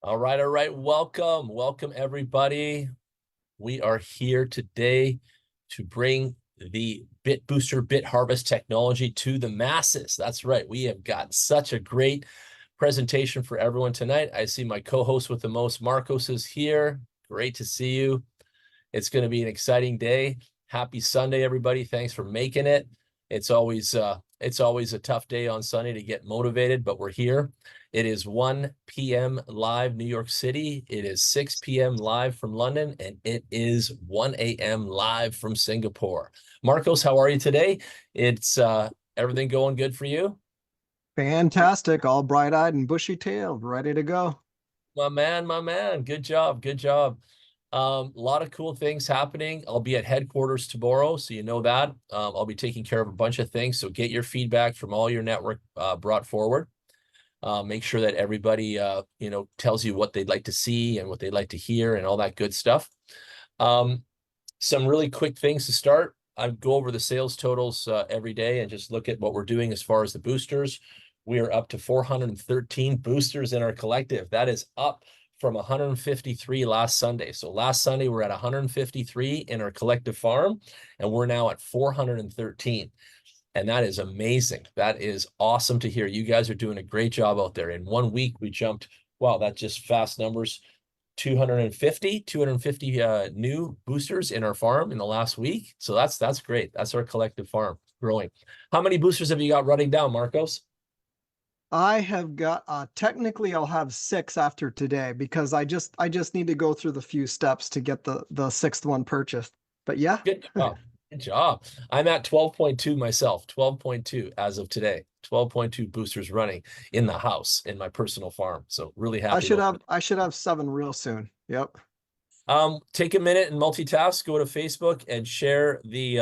All right. Welcome everybody. We are here today to bring the BitHarvest technology to the masses. That's right. We have got such a great presentation for everyone tonight. I see my co-host with the most, Marcos, is here. Great to see you. It's going to be an exciting day. Happy Sunday, everybody. Thanks for making it. It's always a tough day on Sunday to get motivated, but we're here. It is 1 p.m. live New York City. It is 6 p.m. live from London, and it is 1 a.m. live from Singapore. Marcos, how are you today? It's everything going good for you? Fantastic, all bright-eyed and bushy-tailed, ready to go. My man. Good job. A lot of cool things happening. I'll be at headquarters tomorrow, so you know that. I'll be taking care of a bunch of things, so get your feedback from all your network brought forward. Make sure that everybody, tells you what they'd like to see and what they'd like to hear and all that good stuff. Some really quick things to start. I go over the sales totals every day and just look at what we're doing as far as the boosters. We are up to 413 boosters in our collective. That is up from 153 last Sunday. So last Sunday, we're at 153 in our collective farm, and we're now at 413. And that is amazing. That is awesome to hear. You guys are doing a great job out there. In 1 week, we jumped, wow, that's just fast numbers, 250 new boosters in our farm in the last week. So that's great. That's our collective farm growing. How many boosters have you got running down, Marcos? I have got technically I'll have 6 after today because I just need to go through the few steps to get the sixth one purchased. But yeah. Good job. Good job. I'm at 12.2 myself, 12.2 as of today. 12.2 boosters running in the house in my personal farm. So really happy. I should have 7 real soon. Yep. Take a minute and multitask. Go to Facebook and share the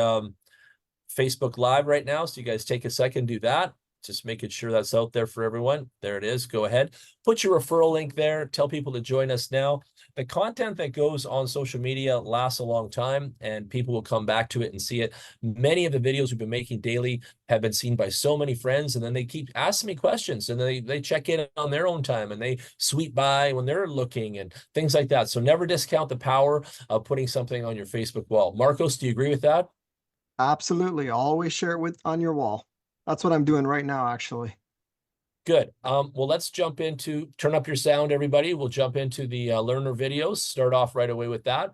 Facebook Live right now. So you guys take a second, do that. Just making sure that's out there for everyone. There it is. Go ahead. Put your referral link there. Tell people to join us now. The content that goes on social media lasts a long time, and people will come back to it and see it. Many of the videos we've been making daily have been seen by so many friends, and then they keep asking me questions, and they check in on their own time, and they sweep by when they're looking and things like that. So never discount the power of putting something on your Facebook wall. Marcos, do you agree with that? Absolutely. Always share it on your wall. That's what I'm doing right now, actually. Good. Well, let's jump into, turn up your sound, everybody. We'll jump into the learner videos, start off right away with that.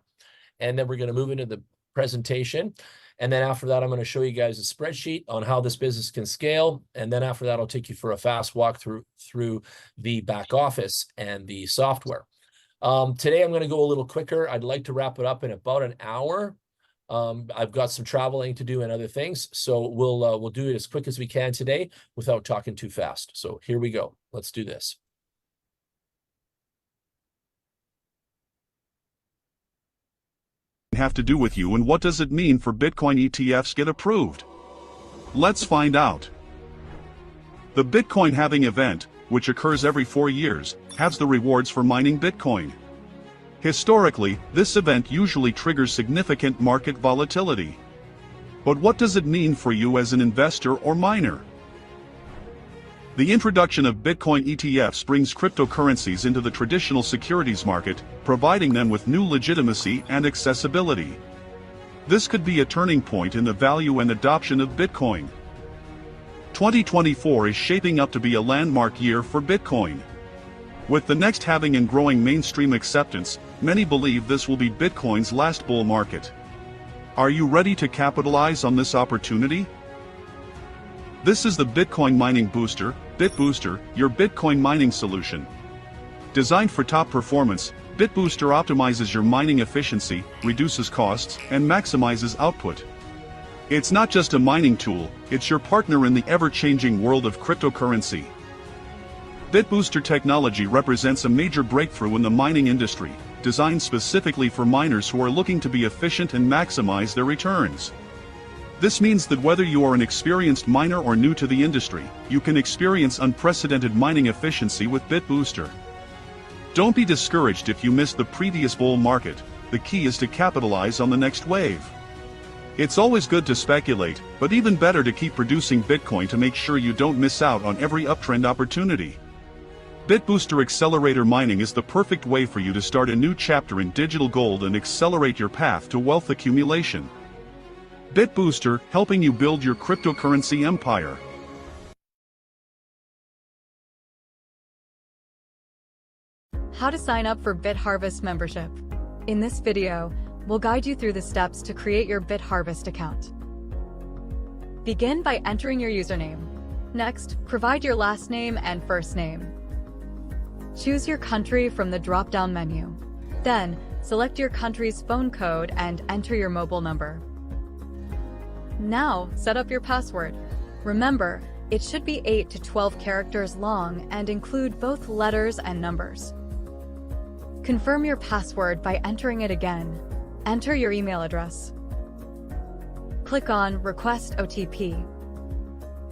And then we're going to move into the presentation. And then after that, I'm going to show you guys a spreadsheet on how this business can scale. And then after that, I'll take you for a fast walk through the back office and the software. Today, I'm going to go a little quicker. I'd like to wrap it up in about an hour. I've got some traveling to do and other things, so we'll do it as quick as we can today without talking too fast. So here we go. Let's do this. Have to do with you, and what does it mean for Bitcoin ETFs get approved? Let's find out. The Bitcoin halving event, which occurs every 4 years, halves the rewards for mining Bitcoin. Historically, this event usually triggers significant market volatility. But what does it mean for you as an investor or miner? The introduction of Bitcoin ETFs brings cryptocurrencies into the traditional securities market, providing them with new legitimacy and accessibility. This could be a turning point in the value and adoption of Bitcoin. 2024 is shaping up to be a landmark year for Bitcoin. With the next halving and growing mainstream acceptance, many believe this will be Bitcoin's last bull market. Are you ready to capitalize on this opportunity? This is the Bitcoin Mining Booster, BitBooster, your Bitcoin mining solution. Designed for top performance, BitBooster optimizes your mining efficiency, reduces costs, and maximizes output. It's not just a mining tool, it's your partner in the ever-changing world of cryptocurrency. BitBooster technology represents a major breakthrough in the mining industry, designed specifically for miners who are looking to be efficient and maximize their returns. This means that whether you are an experienced miner or new to the industry, you can experience unprecedented mining efficiency with BitBooster. Don't be discouraged if you missed the previous bull market. The key is to capitalize on the next wave. It's always good to speculate, but even better to keep producing Bitcoin to make sure you don't miss out on every uptrend opportunity. BitBooster Accelerator Mining is the perfect way for you to start a new chapter in digital gold and accelerate your path to wealth accumulation. BitBooster, helping you build your cryptocurrency empire. How to sign up for BitHarvest membership. In this video, we'll guide you through the steps to create your BitHarvest account. Begin by entering your username. Next, provide your last name and first name. Choose your country from the drop-down menu. Then, select your country's phone code and enter your mobile number. Now, set up your password. Remember, it should be 8 to 12 characters long and include both letters and numbers. Confirm your password by entering it again. Enter your email address. Click on Request OTP.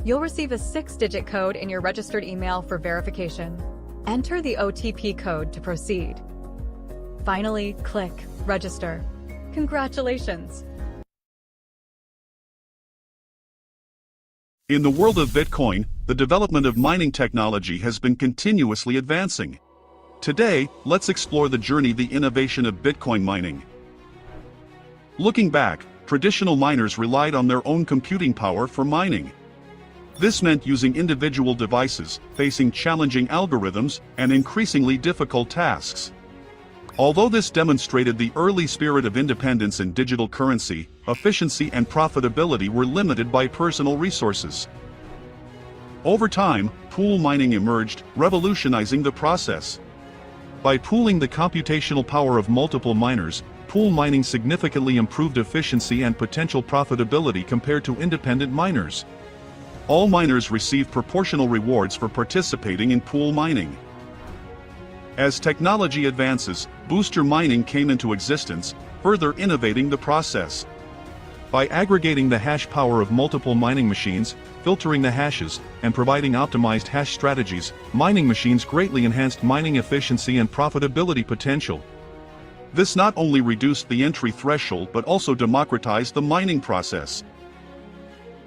You'll receive a 6-digit code in your registered email for verification. Enter the OTP code to proceed. Finally, click Register. Congratulations! In the world of Bitcoin, the development of mining technology has been continuously advancing. Today, let's explore the journey, the innovation of Bitcoin mining. Looking back, traditional miners relied on their own computing power for mining. This meant using individual devices, facing challenging algorithms, and increasingly difficult tasks. Although this demonstrated the early spirit of independence in digital currency, efficiency and profitability were limited by personal resources. Over time, pool mining emerged, revolutionizing the process. By pooling the computational power of multiple miners, pool mining significantly improved efficiency and potential profitability compared to independent miners. All miners receive proportional rewards for participating in pool mining. As technology advances, booster mining came into existence, further innovating the process. By aggregating the hash power of multiple mining machines, filtering the hashes, and providing optimized hash strategies, mining machines greatly enhanced mining efficiency and profitability potential. This not only reduced the entry threshold but also democratized the mining process.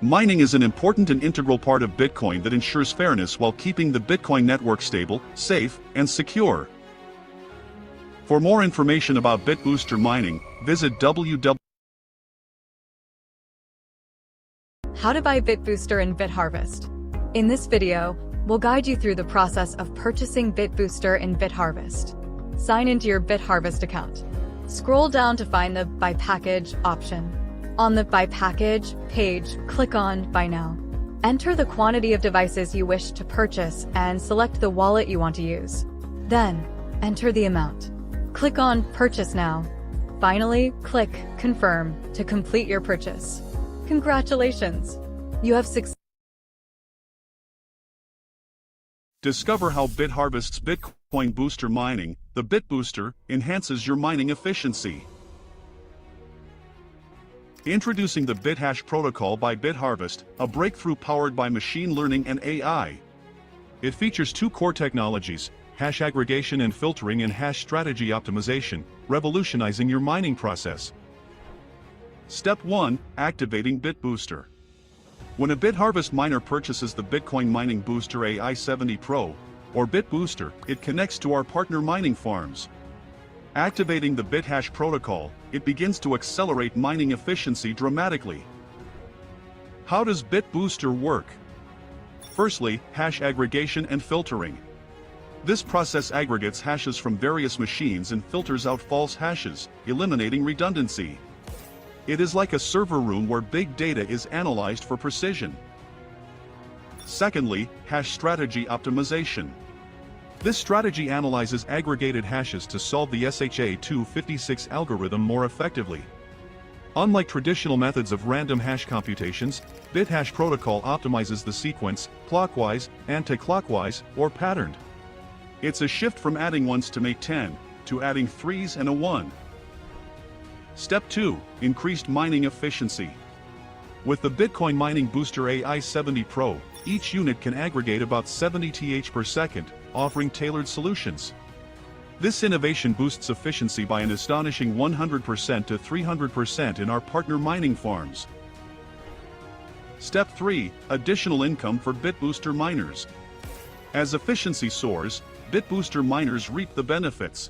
Mining is an important and integral part of Bitcoin that ensures fairness while keeping the Bitcoin network stable, safe, and secure. For more information about BitBooster mining, visit www. How to buy BitBooster in BitHarvest. In this video, we'll guide you through the process of purchasing BitBooster in BitHarvest. Sign into your BitHarvest account. Scroll down to find the Buy Package option. On the Buy Package page, click on Buy Now. Enter the quantity of devices you wish to purchase and select the wallet you want to use. Then, enter the amount. Click on Purchase Now. Finally, click Confirm to complete your purchase. Congratulations! You have succeeded. Discover how BitHarvest's Bitcoin Booster mining, the BitBooster, enhances your mining efficiency. Introducing the BitHash protocol by BitHarvest, a breakthrough powered by machine learning and AI. It features 2 core technologies, hash aggregation and filtering and hash strategy optimization, revolutionizing your mining process. Step 1. Activating BitBooster. When a BitHarvest miner purchases the Bitcoin Mining Booster AI70 Pro, or BitBooster, it connects to our partner mining farms. Activating the BitHash protocol, it begins to accelerate mining efficiency dramatically. How does BitBooster work? Firstly, hash aggregation and filtering. This process aggregates hashes from various machines and filters out false hashes, eliminating redundancy. It is like a server room where big data is analyzed for precision. Secondly, hash strategy optimization. This strategy analyzes aggregated hashes to solve the SHA-256 algorithm more effectively. Unlike traditional methods of random hash computations, BitHash protocol optimizes the sequence, clockwise, anti-clockwise, or patterned. It's a shift from adding 1s to make 10, to adding 3s and a 1. Step 2. Increased mining efficiency. With the Bitcoin Mining Booster AI70 Pro, each unit can aggregate about 70 TH per second, offering tailored solutions. This innovation boosts efficiency by an astonishing 100% to 300% in our partner mining farms. Step 3. Additional income for BitBooster miners. As efficiency soars, BitBooster miners reap the benefits.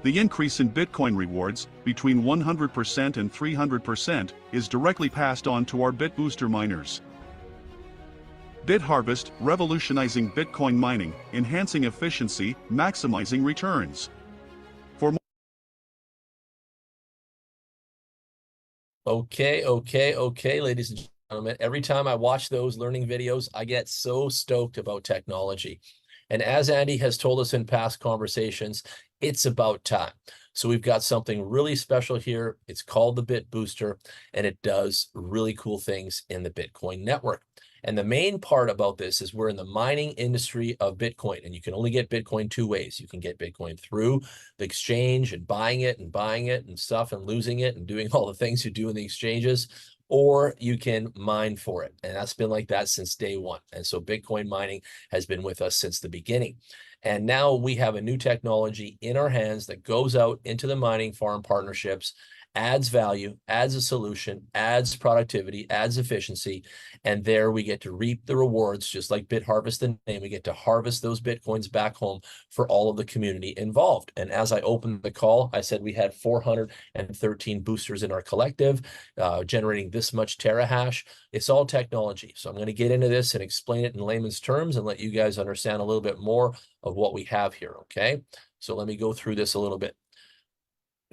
The increase in Bitcoin rewards, between 100% and 300%, is directly passed on to our BitBooster miners. BitHarvest, revolutionizing Bitcoin mining, enhancing efficiency, maximizing returns. For more Okay, ladies and gentlemen. Every time I watch those learning videos, I get so stoked about technology. And as Andy has told us in past conversations, it's about time. So we've got something really special here. It's called the Bit Booster, and it does really cool things in the Bitcoin network. And the main part about this is we're in the mining industry of Bitcoin, and you can only get Bitcoin two ways. You can get Bitcoin through the exchange and buying it and stuff and losing it and doing all the things you do in the exchanges, or you can mine for it. And that's been like that since day one. And so Bitcoin mining has been with us since the beginning. And now we have a new technology in our hands that goes out into the mining farm partnerships, adds value, adds a solution, adds productivity, adds efficiency, and there we get to reap the rewards, just like BitHarvest the name. We get to harvest those Bitcoins back home for all of the community involved. And as I opened the call, I said we had 413 boosters in our collective, generating this much terahash. It's all technology. So I'm going to get into this and explain it in layman's terms and let you guys understand a little bit more of what we have here, okay? So let me go through this a little bit.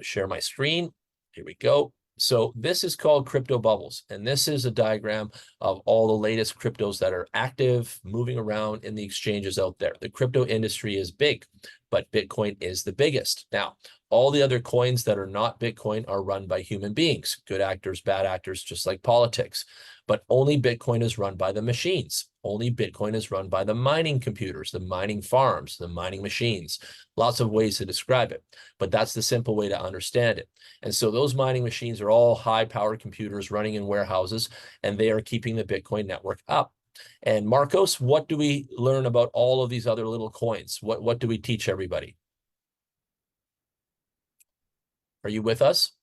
Share my screen. Here we go. So this is called crypto bubbles, and this is a diagram of all the latest cryptos that are active, moving around in the exchanges out there. The crypto industry is big, but Bitcoin is the biggest. Now, all the other coins that are not Bitcoin are run by human beings, good actors, bad actors, just like politics. But only Bitcoin is run by the machines. Only Bitcoin is run by the mining computers, the mining farms, the mining machines. Lots of ways to describe it, but that's the simple way to understand it. And so those mining machines are all high-powered computers running in warehouses, and they are keeping the Bitcoin network up. And Marcos, what do we learn about all of these other little coins? What do we teach everybody? Are you with us?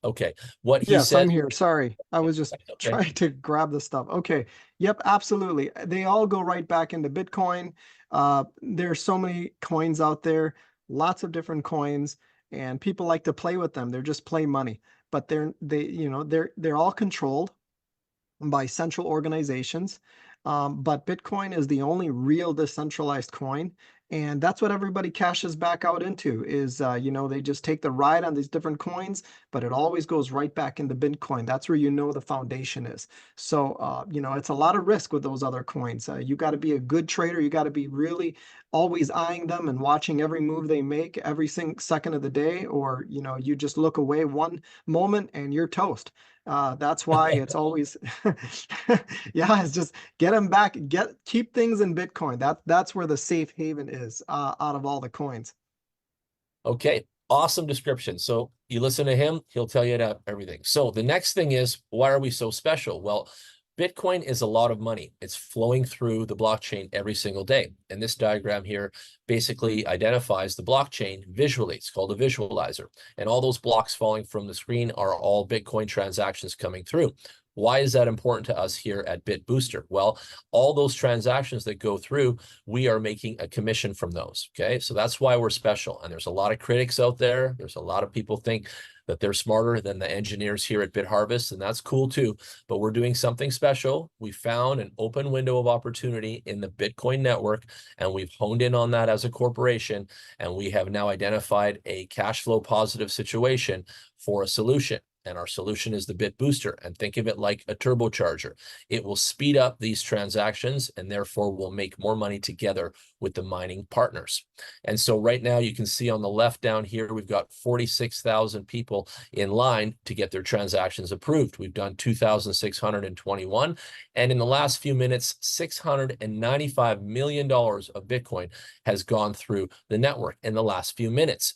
Okay. What he Yes, said. I'm here. Sorry. I was just Okay. trying to grab the stuff. Okay. Yep, absolutely. They all go right back into Bitcoin. There's so many coins out there, lots of different coins, and people like to play with them. They're just play money, but they're all controlled by central organizations. But Bitcoin is the only real decentralized coin. And that's what everybody cashes back out into is, they just take the ride on these different coins, but it always goes right back into Bitcoin. That's where the foundation is. So, it's a lot of risk with those other coins. You got to be a good trader. You got to be really always eyeing them and watching every move they make every single second of the day, or, you just look away one moment and you're toast. That's why it's always, yeah, it's just get them back, keep things in Bitcoin. That's where the safe haven is out of all the coins. Okay, awesome description. So you listen to him, he'll tell you everything. So the next thing is, why are we so special? Well, Bitcoin is a lot of money. It's flowing through the blockchain every single day. And this diagram here basically identifies the blockchain visually. It's called a visualizer. And all those blocks falling from the screen are all Bitcoin transactions coming through. Why is that important to us here at BitBooster? Well, all those transactions that go through, we are making a commission from those, okay? So that's why we're special. And there's a lot of critics out there. There's a lot of people think that they're smarter than the engineers here at BitHarvest, and that's cool too. But we're doing something special. We found an open window of opportunity in the Bitcoin network, and we've honed in on that as a corporation, and we have now identified a cash flow positive situation for a solution. And our solution is the Bit Booster. And think of it like a turbocharger. It will speed up these transactions, and therefore we'll make more money together with the mining partners. And so right now you can see on the left down here, we've got 46,000 people in line to get their transactions approved. We've done 2,621. And in the last few minutes, $695 million of Bitcoin has gone through the network in the last few minutes.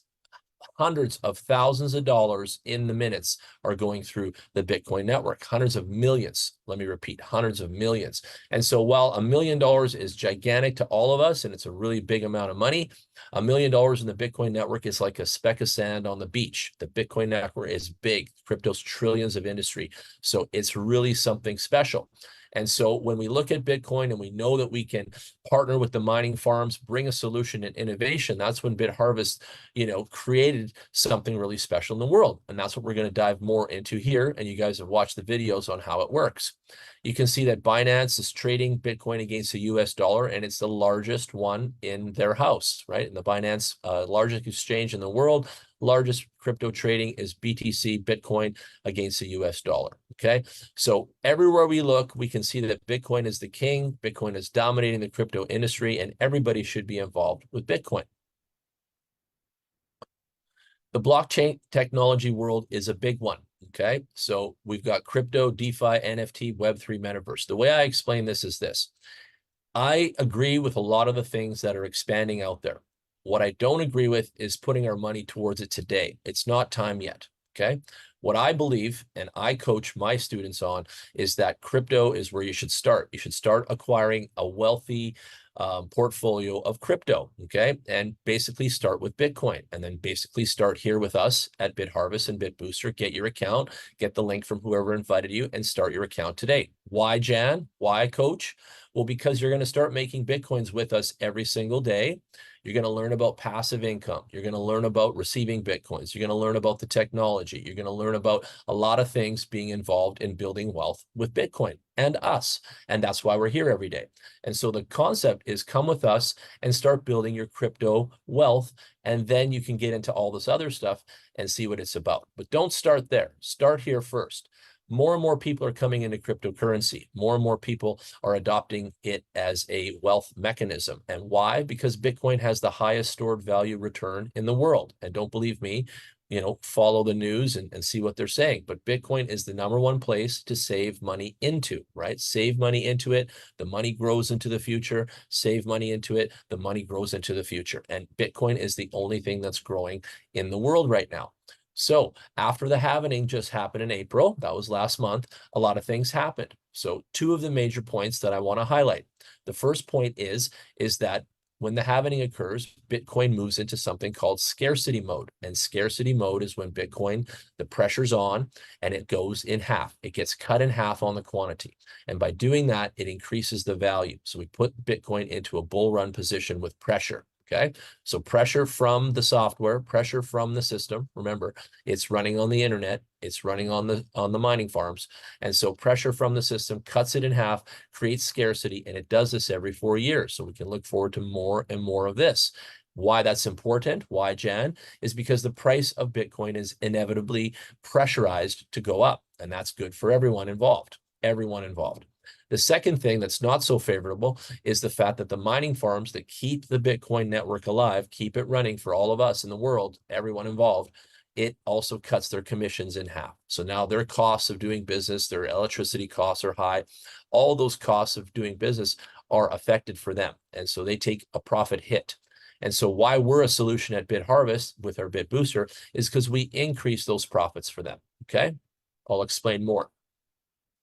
Hundreds of thousands of dollars in the minutes are going through the Bitcoin network. Hundreds of millions. Let me repeat, hundreds of millions. And so while $1 million is gigantic to all of us, and it's a really big amount of money, $1 million in the Bitcoin network is like a speck of sand on the beach. The Bitcoin network is big. Crypto's trillions of industry. So it's really something special. And so when we look at Bitcoin and we know that we can partner with the mining farms, bring a solution and innovation, that's when BitHarvest, created something really special in the world. And that's what we're going to dive more into here. And you guys have watched the videos on how it works. You can see that Binance is trading Bitcoin against the US dollar, and it's the largest one in their house, right? And the Binance, largest exchange in the world, largest crypto trading is BTC, Bitcoin, against the US dollar, okay? So everywhere we look, we can see that Bitcoin is the king, Bitcoin is dominating the crypto industry, and everybody should be involved with Bitcoin. The blockchain technology world is a big one, okay? So we've got crypto, DeFi, NFT, Web3, metaverse. The way I explain this is this. I agree with a lot of the things that are expanding out there. What I don't agree with is putting our money towards it today. It's not time yet, okay? What I believe, and I coach my students on, is that crypto is where you should start. You should start acquiring a wealthy portfolio of crypto, okay? And basically start with Bitcoin, and then basically start here with us at BitHarvest and BitBooster. Get your account, get the link from whoever invited you, and start your account today. Why, Jan? Why, coach? Well, because you're going to start making Bitcoins with us every single day. You're going to learn about passive income. You're going to learn about receiving Bitcoins. You're going to learn about the technology. You're going to learn about a lot of things being involved in building wealth with Bitcoin and us. And that's why we're here every day. And so the concept is come with us and start building your crypto wealth. And then you can get into all this other stuff and see what it's about. But don't start there. Start here first. More and more people are coming into cryptocurrency. More and more people are adopting it as a wealth mechanism. And why? Because Bitcoin has the highest stored value return in the world. And don't believe me, follow the news and see what they're saying. But Bitcoin is the #1 place to save money into, right? Save money into it. The money grows into the future. Save money into it. The money grows into the future. And Bitcoin is the only thing that's growing in the world right now. So after the halvening just happened in April, that was last month, a lot of things happened. So 2 of the major points that I want to highlight. The first point is that when the halvening occurs, Bitcoin moves into something called scarcity mode. And scarcity mode is when Bitcoin, the pressure's on and it goes in half. It gets cut in half on the quantity. And by doing that, it increases the value. So we put Bitcoin into a bull run position with pressure. Okay, so pressure from the software, pressure from the system. Remember, it's running on the internet, it's running on the mining farms. And so pressure from the system cuts it in half, creates scarcity, and it does this every 4 years. So we can look forward to more and more of this. Why that's important, why, Jan, is because the price of Bitcoin is inevitably pressurized to go up. And that's good for everyone involved, everyone involved. The second thing that's not so favorable is the fact that the mining farms that keep the Bitcoin network alive, keep it running for all of us in the world, everyone involved, it also cuts their commissions in half. So now their costs of doing business, their electricity costs are high. All those costs of doing business are affected for them. And so they take a profit hit. And so why we're a solution at BitHarvest with our BitBooster is because we increase those profits for them, okay? I'll explain more.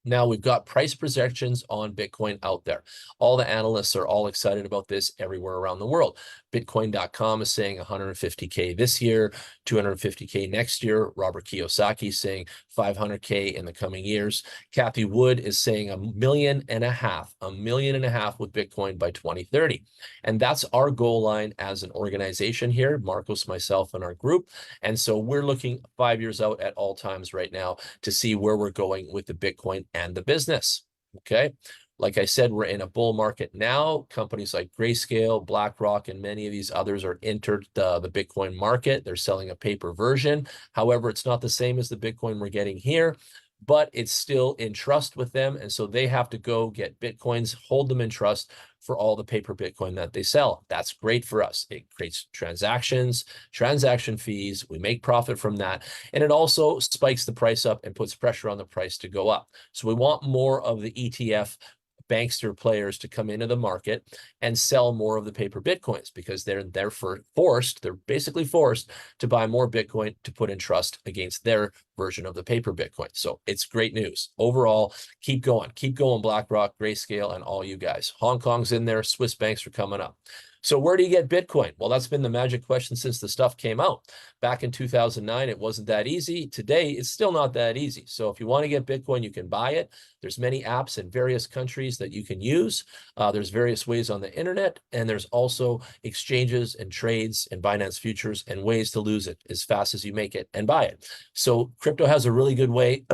Now we've got price projections on Bitcoin out there. All the analysts are all excited about this everywhere around the world. Bitcoin.com is saying 150K this year, 250K next year. Robert Kiyosaki is saying 500K in the coming years. Kathy Wood is saying 1.5 million, 1.5 million with Bitcoin by 2030. And that's our goal line as an organization here, Marcos, myself, and our group. And so we're looking 5 years out at all times right now to see where we're going with the Bitcoin and the business, okay? Like I said, we're in a bull market now. Companies like Grayscale, BlackRock, and many of these others are entered the Bitcoin market. They're selling a paper version. However, it's not the same as the Bitcoin we're getting here, but it's still in trust with them. And so they have to go get Bitcoins, hold them in trust for all the paper Bitcoin that they sell. That's great for us. It creates transactions, transaction fees. We make profit from that. And it also spikes the price up and puts pressure on the price to go up. So we want more of the ETF bankster players to come into the market and sell more of the paper Bitcoins because they're basically forced to buy more Bitcoin to put in trust against their version of the paper Bitcoin. So it's great news. Overall, keep going, BlackRock, Grayscale, and all you guys. Hong Kong's in there, Swiss banks are coming up. So where do you get Bitcoin? Well, that's been the magic question since the stuff came out. Back in 2009, it wasn't that easy. Today, it's still not that easy. So if you want to get Bitcoin, you can buy it. There's many apps in various countries that you can use. There's various ways on the internet, and there's also exchanges and trades and Binance futures and ways to lose it as fast as you make it and buy it. So crypto has a really good way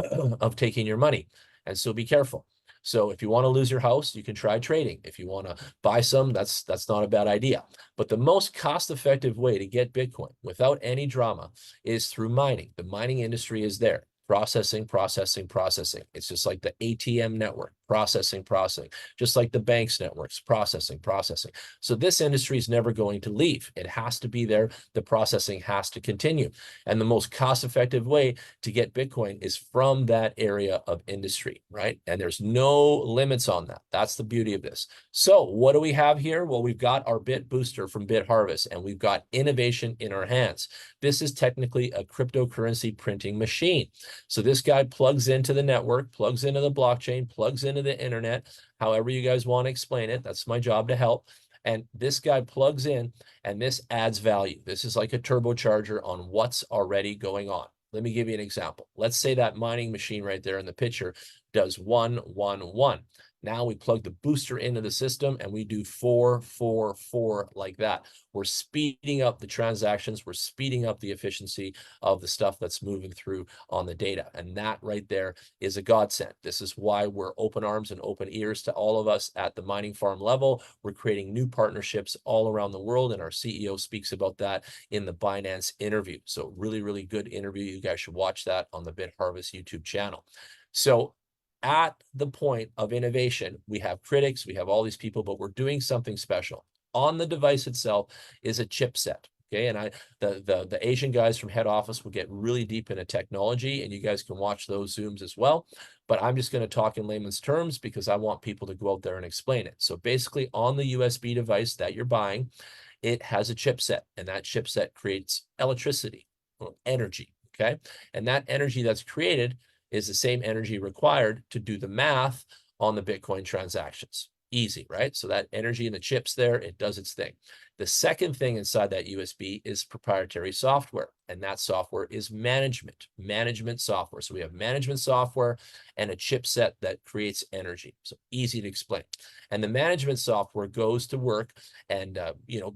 of taking your money. And so be careful. So if you want to lose your house, you can try trading. If you want to buy some, that's not a bad idea. But the most cost-effective way to get Bitcoin without any drama is through mining. The mining industry is there. Processing, processing, processing. It's just like the ATM network, processing, processing. Just like the banks networks, processing, processing. So this industry is never going to leave. It has to be there. The processing has to continue. And the most cost-effective way to get Bitcoin is from that area of industry, right? And there's no limits on that. That's the beauty of this. So what do we have here? Well, we've got our Bit Booster from BitHarvest, and we've got innovation in our hands. This is technically a cryptocurrency printing machine. So this guy plugs into the network, plugs into the blockchain, plugs into the internet, however you guys want to explain it. That's my job to help. And this guy plugs in, and this adds value. This is like a turbocharger on what's already going on. Let me give you an example. Let's say that mining machine right there in the picture does 1, 1, 1. Now we plug the booster into the system and we do 4, 4, 4 like that. We're speeding up the transactions. We're speeding up the efficiency of the stuff that's moving through on the data. And that right there is a godsend. This is why we're open arms and open ears to all of us at the mining farm level. We're creating new partnerships all around the world. And our CEO speaks about that in the Binance interview. So really, really good interview. You guys should watch that on the BitHarvest YouTube channel. So at the point of innovation, we have critics, we have all these people, but we're doing something special. On the device itself is a chipset. Okay, and the Asian guys from head office will get really deep into technology, and you guys can watch those Zooms as well. But I'm just going to talk in layman's terms because I want people to go out there and explain it. So basically, on the USB device that you're buying, it has a chipset, and that chipset creates electricity, or energy. Okay, and that energy that's created is the same energy required to do the math on the Bitcoin transactions. Easy, right? So that energy in the chips there, it does its thing. The second thing inside that USB is proprietary software, and that software is management software. So we have management software and a chipset that creates energy. So easy to explain. And the management software goes to work and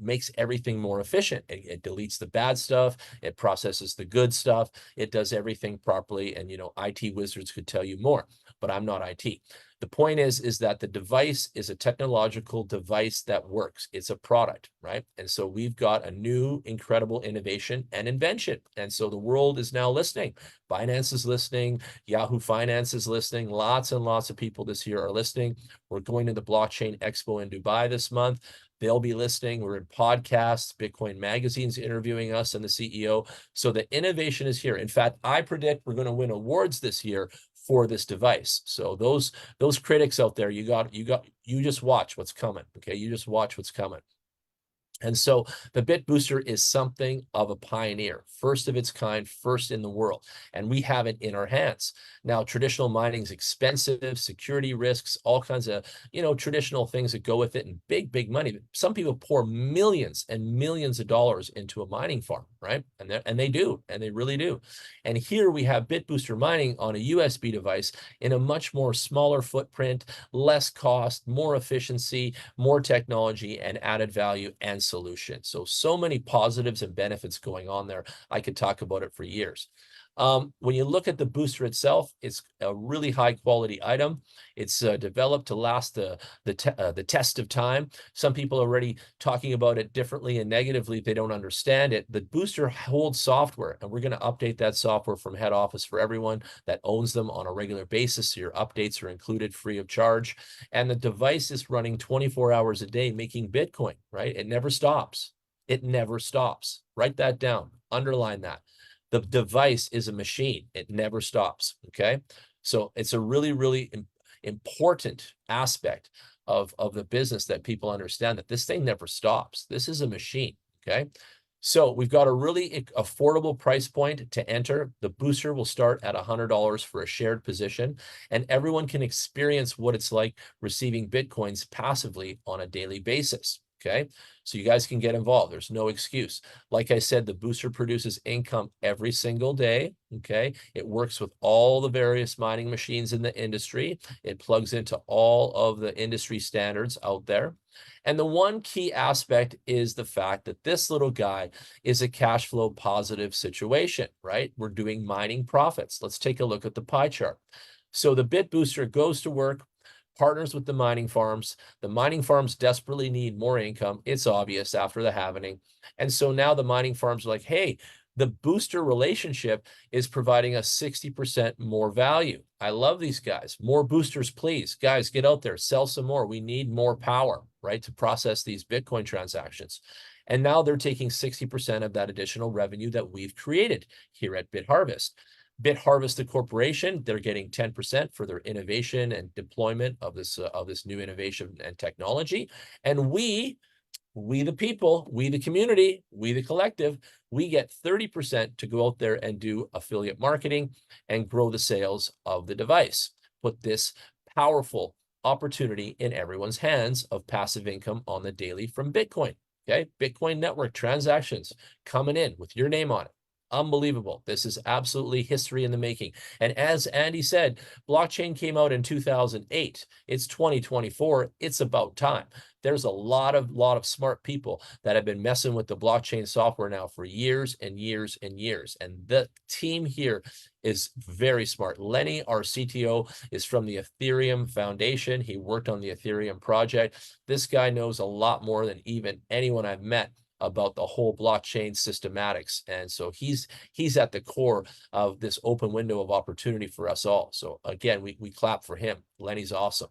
makes everything more efficient. It deletes the bad stuff. It processes the good stuff. It does everything properly. And IT wizards could tell you more, but I'm not IT. The point is that the device is a technological device that works. It's a product, right? And so we've got a new incredible innovation and invention. And so the world is now listening. Binance is listening. Yahoo Finance is listening. Lots and lots of people this year are listening. We're going to the Blockchain Expo in Dubai this month. They'll be listening. We're in podcasts. Bitcoin Magazine's interviewing us and the CEO. So the innovation is here. In fact, I predict we're going to win awards this year for this device. So those critics out there, you just watch what's coming. Okay, you just watch what's coming. And so the Bit Booster is something of a pioneer, first of its kind, first in the world, and we have it in our hands. Now, traditional mining is expensive, security risks, all kinds of, traditional things that go with it, and big money. Some people pour millions and millions of dollars into a mining farm, right? And they do, and they really do. And here we have Bit Booster mining on a USB device in a much more smaller footprint, less cost, more efficiency, more technology, and added value and solution. So many positives and benefits going on there. I could talk about it for years. When you look at the booster itself, it's a really high quality item. It's developed to last the test of time. Some people are already talking about it differently and negatively if they don't understand it. The booster holds software, and we're going to update that software from head office for everyone that owns them on a regular basis. So your updates are included free of charge. And the device is running 24 hours a day making Bitcoin, right? It never stops. It never stops. Write that down. Underline that. The device is a machine. It never stops, okay? So it's a really, really important aspect of the business that people understand, that this thing never stops. This is a machine, okay? So we've got a really affordable price point to enter. The booster will start at $100 for a shared position, and everyone can experience what it's like receiving Bitcoins passively on a daily basis. Okay, so you guys can get involved. There's no excuse. Like I said, the booster produces income every single day. Okay, it works with all the various mining machines in the industry. It plugs into all of the industry standards out there. And the one key aspect is the fact that this little guy is a cash flow positive situation, right? We're doing mining profits. Let's take a look at the pie chart. So the Bit Booster goes to work, partners with the mining farms. The mining farms desperately need more income. It's obvious after the halvening. And so now the mining farms are like, hey, the booster relationship is providing us 60% more value. I love these guys. More boosters, please. Guys, get out there, sell some more. We need more power, right, to process these Bitcoin transactions. And now they're taking 60% of that additional revenue that we've created here at BitHarvest. BitHarvest, the corporation, they're getting 10% for their innovation and deployment of this new innovation and technology. And we the people, we the community, we the collective, we get 30% to go out there and do affiliate marketing and grow the sales of the device. Put this powerful opportunity in everyone's hands of passive income on the daily from Bitcoin. Okay, Bitcoin network transactions coming in with your name on it. Unbelievable. This is absolutely history in the making. And as Andy said, blockchain came out in 2008. It's 2024. It's about time. There's a lot of smart people that have been messing with the blockchain software now for years and years and years. And the team here is very smart. Lenny, our CTO, is from the Ethereum Foundation. He worked on the Ethereum project. This guy knows a lot more than even anyone I've met about the whole blockchain systematics. And so he's at the core of this open window of opportunity for us all. So again, we clap for him. Lenny's awesome.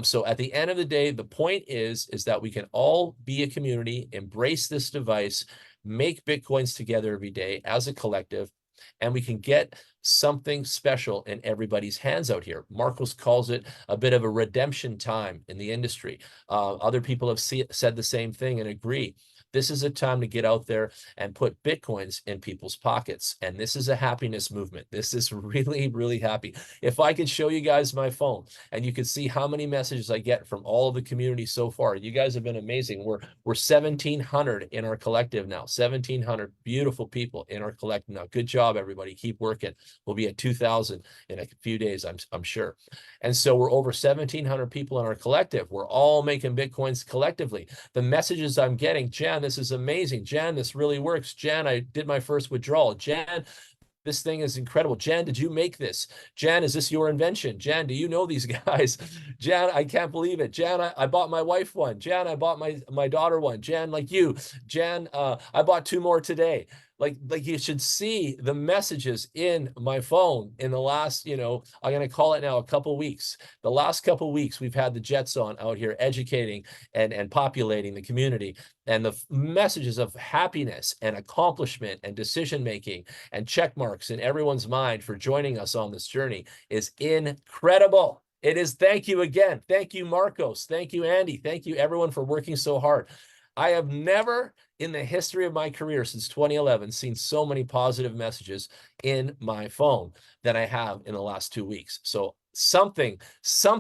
So at the end of the day, the point is that we can all be a community, embrace this device, make Bitcoins together every day as a collective, and we can get something special in everybody's hands out here. Marcos calls it a bit of a redemption time in the industry. Other people have said the same thing and agree. This is a time to get out there and put Bitcoins in people's pockets. And this is a happiness movement. This is really, really happy. If I could show you guys my phone and you could see how many messages I get from all of the community so far. You guys have been amazing. We're 1,700 in our collective now. 1,700 beautiful people in our collective now. Good job, everybody. Keep working. We'll be at 2,000 in a few days, I'm sure. And so we're over 1,700 people in our collective. We're all making Bitcoins collectively. The messages I'm getting, Jan, this is amazing. Jan, this really works. Jan, I did my first withdrawal. Jan, this thing is incredible. Jan, did you make this? Jan, is this your invention? Jan, do you know these guys? Jan, I can't believe it. Jan, I bought my wife one. Jan, I bought my daughter one. Jan, like you. Jan, I bought 2 more today. Like you should see the messages in my phone in the last, I'm going to call it now a couple weeks. The last couple weeks, we've had the Jets on out here educating and populating the community. And the messages of happiness and accomplishment and decision-making and check marks in everyone's mind for joining us on this journey is incredible. It is. Thank you again. Thank you, Marcos. Thank you, Andy. Thank you, everyone, for working so hard. I have never in the history of my career since 2011 seen so many positive messages in my phone than I have in the last 2 weeks. So something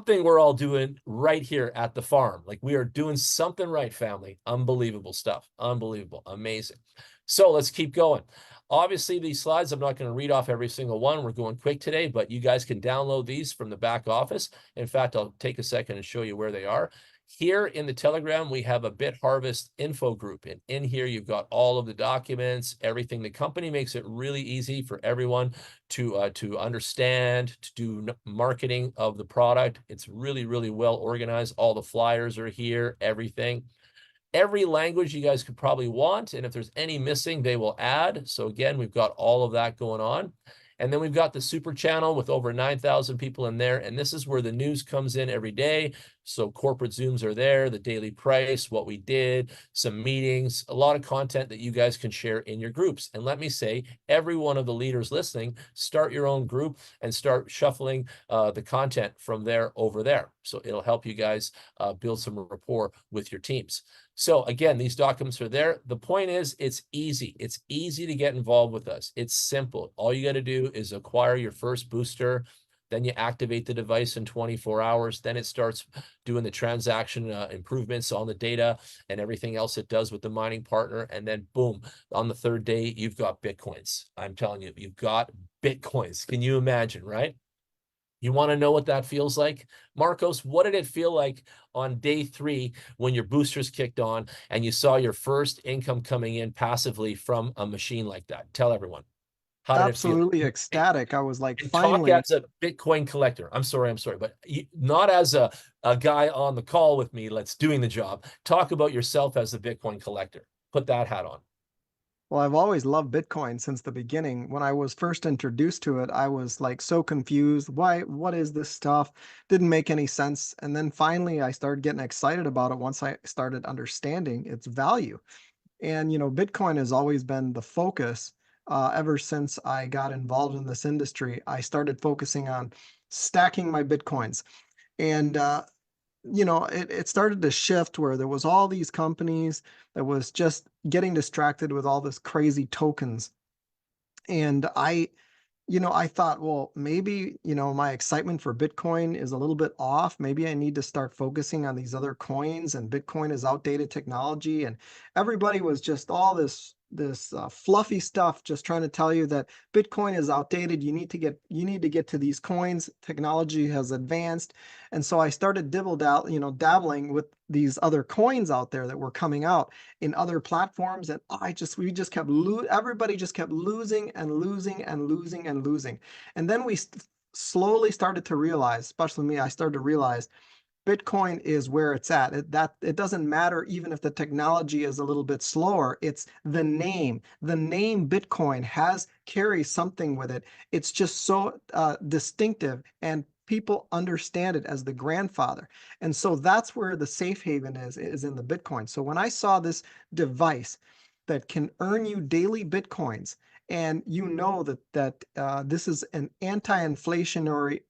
we're all doing right here at the farm. Like we are doing something right, family. Unbelievable stuff. Unbelievable. Amazing. So let's keep going. Obviously, these slides, I'm not going to read off every single one. We're going quick today, but you guys can download these from the back office. In fact, I'll take a second and show you where they are. Here in the Telegram, we have a BitHarvest info group. And in here, you've got all of the documents, everything. The company makes it really easy for everyone to understand, to do marketing of the product. It's really, really well organized. All the flyers are here, everything. Every language you guys could probably want. And if there's any missing, they will add. So again, we've got all of that going on. And then we've got the super channel with over 9,000 people in there. And this is where the news comes in every day. So corporate Zooms are there, the daily price, what we did, some meetings, a lot of content that you guys can share in your groups. And let me say, every one of the leaders listening, start your own group and start shuffling the content from there over there. So it'll help you guys build some rapport with your teams. So again, these documents are there. The point is, it's easy. It's easy to get involved with us. It's simple. All you got to do is acquire your first booster. Then you activate the device in 24 hours. Then it starts doing the transaction improvements on the data and everything else it does with the mining partner. And then boom, on the third day, you've got Bitcoins. I'm telling you, you've got Bitcoins. Can you imagine, right? You want to know what that feels like? Marcos, what did it feel like on day 3 when your boosters kicked on and you saw your first income coming in passively from a machine like that? Tell everyone. How did it feel? Absolutely ecstatic. I was like, And talk finally. as a Bitcoin collector. I'm sorry, but not as a guy on the call with me that's doing the job. Talk about yourself as a Bitcoin collector. Put that hat on. Well, I've always loved Bitcoin since the beginning. When I was first introduced to it, I was like so confused. What is this stuff? Didn't make any sense. And then finally, I started getting excited about it once I started understanding its value. And, Bitcoin has always been the focus ever since I got involved in this industry. I started focusing on stacking my Bitcoins. And it started to shift where there was all these companies that was just getting distracted with all this crazy tokens. And I thought, well, maybe, my excitement for Bitcoin is a little bit off. Maybe I need to start focusing on these other coins, and Bitcoin is outdated technology. And everybody was just all this fluffy stuff, just trying to tell you that Bitcoin is outdated. You need to get to these coins. Technology has advanced. And so I started dabbling with these other coins out there that were coming out in other platforms. And we just kept everybody just kept losing and losing and losing and losing. And then we slowly started to realize, especially me, I started to realize Bitcoin is where it's at. It doesn't matter even if the technology is a little bit slower. It's the name. The name Bitcoin carries something with it. It's just so distinctive, and people understand it as the grandfather. And so that's where the safe haven is in the Bitcoin. So when I saw this device that can earn you daily Bitcoins, and this is an anti-inflationary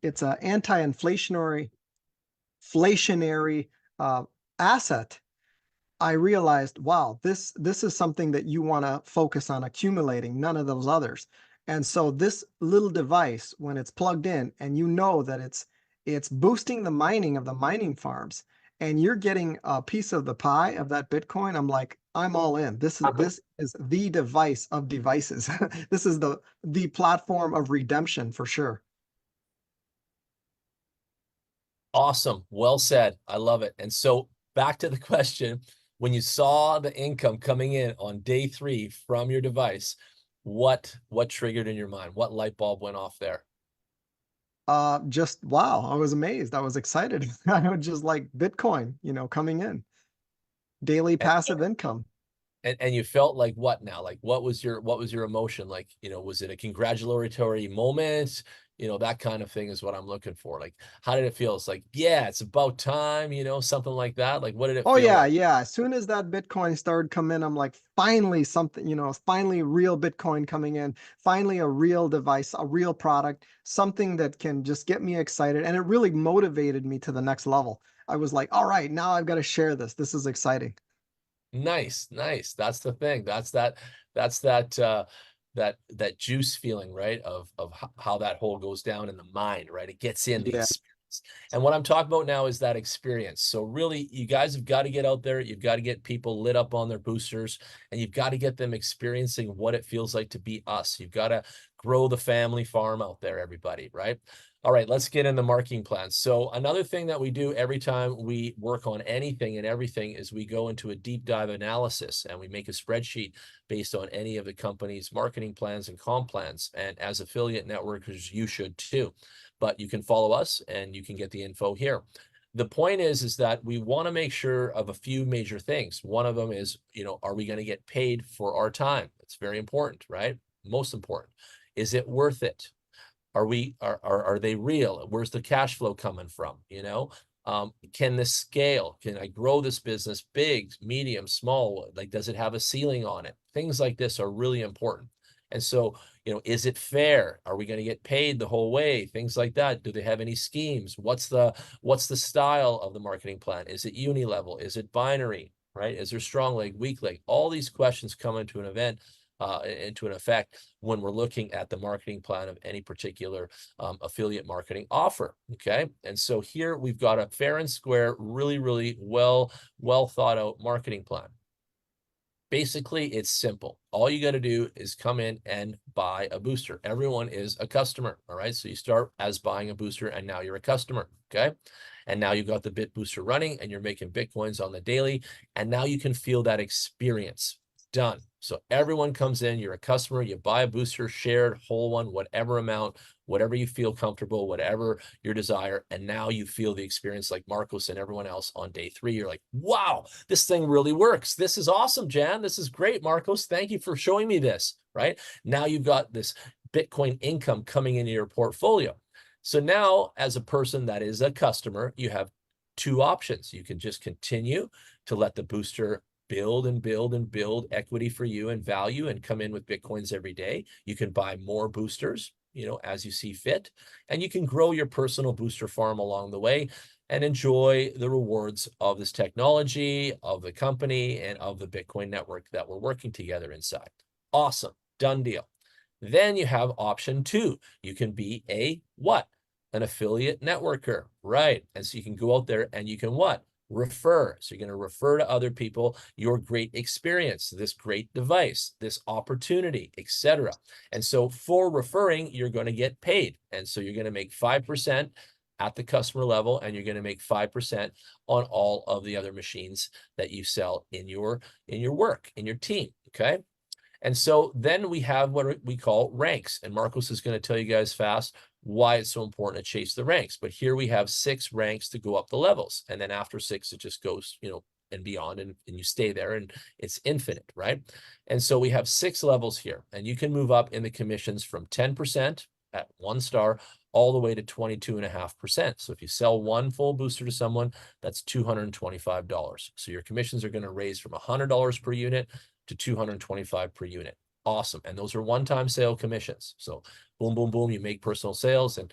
it's an inflationary uh, asset. I realized, wow, this is something that you want to focus on accumulating, none of those others. And so this little device, when it's plugged in, and that it's boosting the mining of the mining farms, and you're getting a piece of the pie of that Bitcoin, I'm all in. This is the device of devices. This is the platform of redemption for sure. Awesome. Well said. I love it. And so back to the question, when you saw the income coming in on day 3 from your device, what triggered in your mind? What light bulb went off there? Just wow, I was amazed. I was excited. I was just like Bitcoin, coming in. Daily And, passive income. and you felt like what now? Like what was your emotion? Like, was it a congratulatory moment? That kind of thing is what I'm looking for. Like, how did it feel? It's like, yeah, it's about time, something like that. Like, what did it Oh feel yeah, like? yeah. As soon as that Bitcoin started coming in, I'm like, finally something, finally real Bitcoin coming in, finally a real device, a real product, something that can just get me excited. And it really motivated me to the next level. I was like, all right, now I've got to share this. This is exciting. Nice, nice. That's the thing. That juice feeling, right? Of how that whole goes down in the mind, right? It gets in the Yeah. experience. And what I'm talking about now is that experience. So really, you guys have got to get out there. You've got to get people lit up on their boosters, and you've got to get them experiencing what it feels like to be us. You've got to grow the family farm out there, everybody, right? All right, let's get in the marketing plans. So another thing that we do every time we work on anything and everything is we go into a deep dive analysis, and we make a spreadsheet based on any of the company's marketing plans and comp plans. And as affiliate networkers, you should too. But you can follow us and you can get the info here. The point is that we want to make sure of a few major things. One of them is, are we going to get paid for our time? It's very important, right? Most important. Is it worth it? Are they real? Where's the cash flow coming from? Can this scale? Can I grow this business big, medium, small? Like, does it have a ceiling on it? Things like this are really important. And so, is it fair? Are we going to get paid the whole way? Things like that. Do they have any schemes? What's the style of the marketing plan? Is it uni level? Is it binary? Right? Is there strong leg, weak leg? All these questions come into an event into an effect when we're looking at the marketing plan of any particular affiliate marketing offer. Okay, and so here we've got a fair and square, really well thought out marketing plan. Basically, it's simple. All you got to do is come in and buy a booster. Everyone is a customer. All right. So you start as buying a booster and now you're a customer. Okay. And now you've got the Bit Booster running and you're making Bitcoins on the daily. And now you can feel that experience. Done. So everyone comes in, you're a customer, you buy a booster, shared, whole one, whatever amount, whatever you feel comfortable, whatever your desire. And now you feel the experience like Marcos and everyone else on day 3. You're like, wow, this thing really works. This is awesome, Jan. This is great, Marcos. Thank you for showing me this, right? Now you've got this Bitcoin income coming into your portfolio. So now as a person that is a customer, you have 2 options. You can just continue to let the booster build and build and build equity for you and value and come in with Bitcoins every day. You can buy more boosters, as you see fit, and you can grow your personal booster farm along the way and enjoy the rewards of this technology, of the company, and of the Bitcoin network that we're working together inside. Awesome. Done deal. Then you have option 2. You can be a what? An affiliate networker, right? And so you can go out there and you can what? Refer. So you're going to refer to other people your great experience, this great device, this opportunity, etc. And so for referring, you're going to get paid. And so you're going to make 5% at the customer level, and you're going to make 5% on all of the other machines that you sell in your work, in your team. Okay. And so then we have what we call ranks. And Marcos is going to tell you guys fast why it's so important to chase the ranks. But here we have 6 ranks to go up the levels. And then after 6, it just goes, and beyond, and you stay there, and it's infinite, right? And so we have 6 levels here, and you can move up in the commissions from 10% at 1 star all the way to 22.5%. So if you sell 1 full booster to someone, that's $225. So your commissions are going to raise from $100 per unit to $225 per unit. Awesome. And those are one-time sale commissions. So boom, boom, boom, you make personal sales and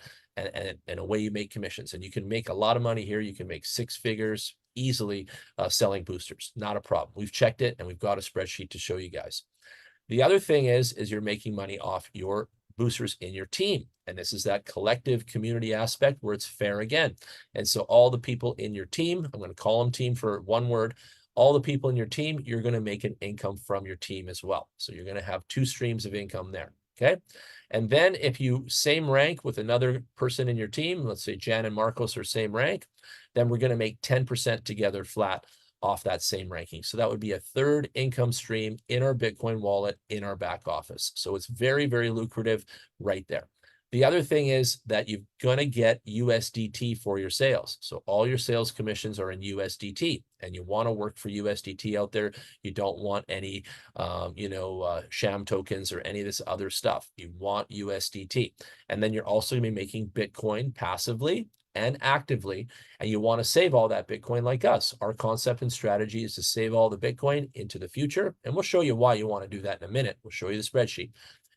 away you make commissions. And you can make a lot of money here. You can make 6 figures easily selling boosters. Not a problem. We've checked it and we've got a spreadsheet to show you guys. The other thing is you're making money off your boosters in your team. And this is that collective community aspect where it's fair again. And so all the people in your team, I'm going to call them team for one word, all the people in your team, you're going to make an income from your team as well. So you're going to have 2 streams of income there. Okay. And then if you same rank with another person in your team, let's say Jan and Marcos are same rank, then we're going to make 10% together flat off that same ranking. So that would be a 3rd income stream in our Bitcoin wallet in our back office. So it's very, very lucrative right there. The other thing is that you're going to get USDT for your sales. So all your sales commissions are in USDT, and you want to work for USDT out there. You don't want any, sham tokens or any of this other stuff. You want USDT. And then you're also going to be making Bitcoin passively and actively, and you want to save all that Bitcoin like us. Our concept and strategy is to save all the Bitcoin into the future, and we'll show you why you want to do that in a minute. We'll show you the spreadsheet.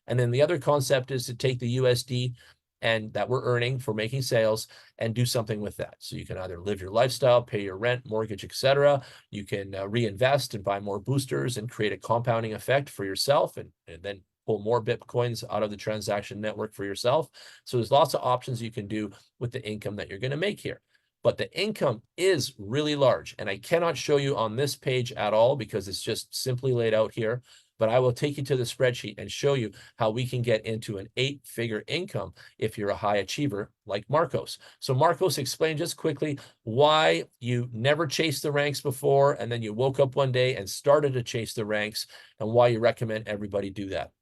And then the other concept is to take the USD and that we're earning for making sales and do something with that. So you can either live your lifestyle, pay your rent, mortgage, etc. You can reinvest and buy more boosters and create a compounding effect for yourself, and then pull more Bitcoins out of the transaction network for yourself. So there's lots of options you can do with the income that you're going to make here. But the income is really large, and I cannot show you on this page at all because it's just simply laid out here. But I will take you to the spreadsheet and show you how we can get into an 8-figure income if you're a high achiever like Marcos. So Marcos, explain just quickly why you never chased the ranks before, and then you woke up one day and started to chase the ranks, and why you recommend everybody do that.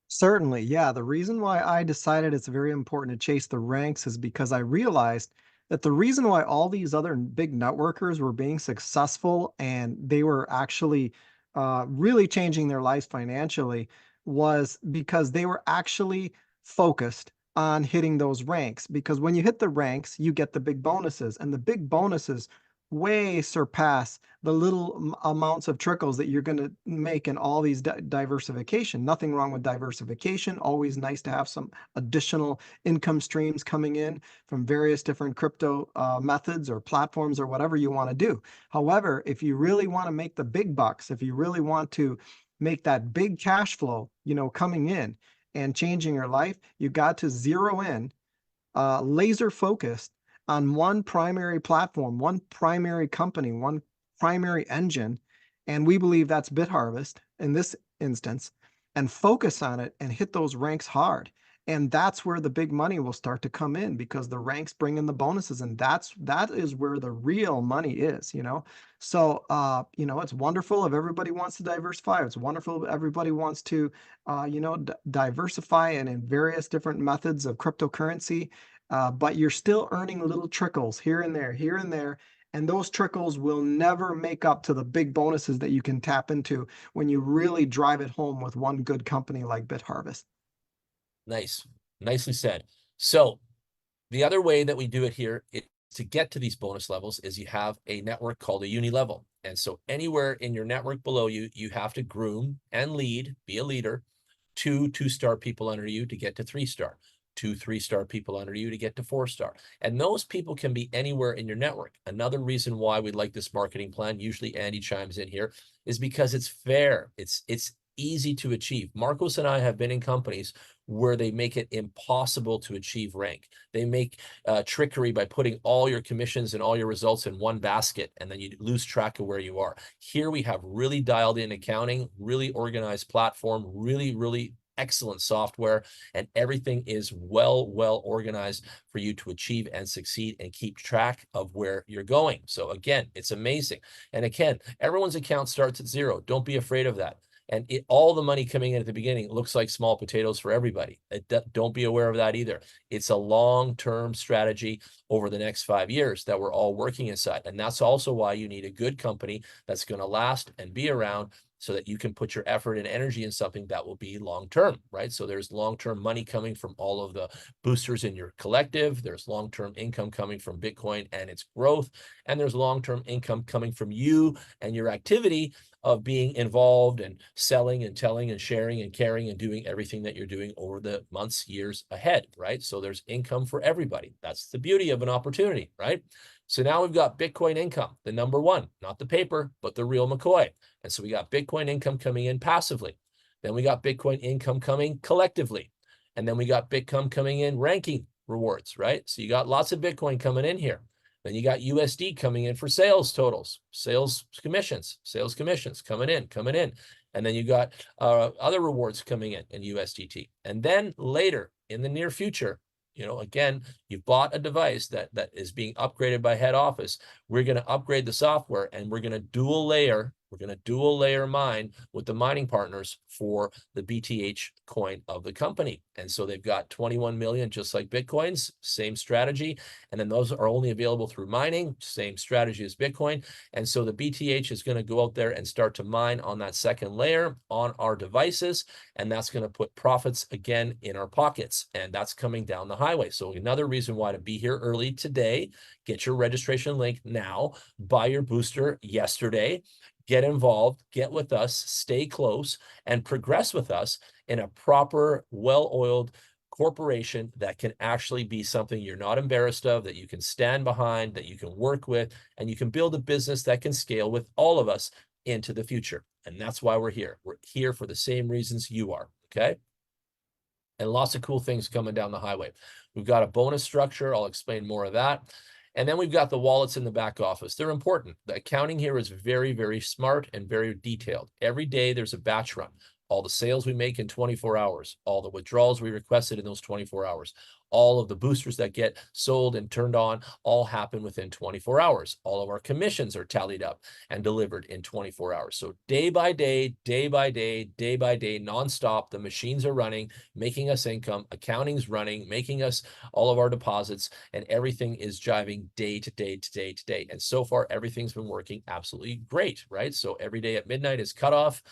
Certainly, yeah. The reason why I decided it's very important to chase the ranks is because I realized that the reason why all these other big networkers were being successful and they were actually really changing their lives financially was because they were actually focused on hitting those ranks. Because when you hit the ranks, you get the big bonuses, and the big bonuses way surpass the little amounts of trickles that you're going to make in all these diversification. Nothing wrong with diversification. Always nice to have some additional income streams coming in from various different crypto methods or platforms or whatever you want to do. However, if you really want to make the big bucks, if you really want to make that big cash flow, coming in and changing your life, you got to zero in, laser focused on one primary platform, one primary company, one primary engine. And we believe that's BitHarvest in this instance, and focus on it and hit those ranks hard. And that's where the big money will start to come in, because the ranks bring in the bonuses, and that is where the real money is. So it's wonderful if everybody wants to diversify. It's wonderful if everybody wants to diversify and in various different methods of cryptocurrency. But you're still earning little trickles here and there, here and there. And those trickles will never make up to the big bonuses that you can tap into when you really drive it home with one good company like BitHarvest. Nice. Nicely said. So the other way that we do it here to get to these bonus levels is you have a network called a uni level. And so anywhere in your network below you, you have to groom and lead, be a leader, 2 2-star people under you to get to 3-star, 2 3-star people under you to get to 4-star. And those people can be anywhere in your network. Another reason why we like this marketing plan, usually Andy chimes in here, is because it's fair. It's easy to achieve. Marcos and I have been in companies where they make it impossible to achieve rank. They make trickery by putting all your commissions and all your results in one basket, and then you lose track of where you are. Here we have really dialed in accounting, really organized platform, really excellent software, and everything is well organized for you to achieve and succeed and keep track of where you're going. So again, it's amazing. And again, everyone's account starts at 0. Don't be afraid of that. And all the money coming in at the beginning looks like small potatoes for everybody. Don't be aware of that either. It's a long-term strategy over the next 5 years that we're all working inside. And that's also why you need a good company that's going to last and be around, so that you can put your effort and energy in something that will be long-term, right? So there's long-term money coming from all of the boosters in your collective. There's long-term income coming from Bitcoin and its growth. And there's long-term income coming from you and your activity of being involved and selling and telling and sharing and caring and doing everything that you're doing over the months, years ahead, right? So there's income for everybody. That's the beauty of an opportunity, right? So now we've got Bitcoin income, the number one, not the paper, but the real McCoy. And so we got Bitcoin income coming in passively. Then we got Bitcoin income coming collectively. And then we got Bitcoin coming in ranking rewards, right? So you got lots of Bitcoin coming in here. Then you got USD coming in for sales totals, sales commissions coming in. And then you got other rewards coming in USDT. And then later in the near future, again, you've bought a device that is being upgraded by head office. We're going to upgrade the software, and we're going to dual layer mine with the mining partners for the BTH coin of the company. And so they've got 21 million, just like Bitcoin's, same strategy. And then those are only available through mining, same strategy as Bitcoin. And so the BTH is going to go out there and start to mine on that second layer on our devices. And that's going to put profits again in our pockets. And that's coming down the highway. So another reason why to be here early today, get your registration link now, buy your booster yesterday, get involved, get with us, stay close, and progress with us in a proper, well-oiled corporation that can actually be something you're not embarrassed of, that you can stand behind, that you can work with, and you can build a business that can scale with all of us into the future. And that's why we're here. We're here for the same reasons you are, okay? And lots of cool things coming down the highway. We've got a bonus structure. I'll explain more of that. And then we've got the wallets in the back office. They're important. The accounting here is very smart and very detailed. Every day there's a batch run. All the sales we make in 24 hours, all the withdrawals we requested in those 24 hours, all of the boosters that get sold and turned on all happen within 24 hours. All of our commissions are tallied up and delivered in 24 hours. So day by day, nonstop, the machines are running, making us income, accounting's running, making us all of our deposits, and everything is jiving day to day. And so far, everything's been working absolutely great, right? So every day at midnight is cut off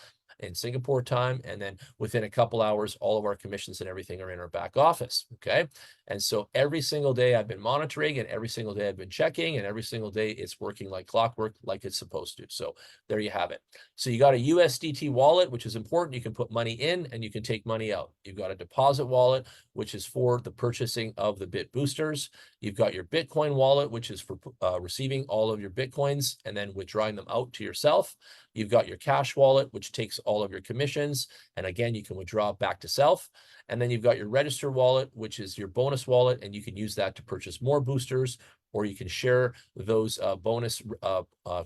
in Singapore time, and then within a couple hours, all of our commissions and everything are in our back office, okay? And so every single day I've been monitoring, and every single day I've been checking, and every single day it's working like clockwork, like it's supposed to. So there you have it. So you got a USDT wallet, which is important. You can put money in and you can take money out. You've got a deposit wallet, which is for the purchasing of the Bit boosters. You've got your Bitcoin wallet, which is for receiving all of your Bitcoins and then withdrawing them out to yourself. You've got your cash wallet, which takes all of your commissions. And again, you can withdraw back to self. And then you've got your register wallet, which is your bonus wallet, and you can use that to purchase more boosters, or you can share those bonus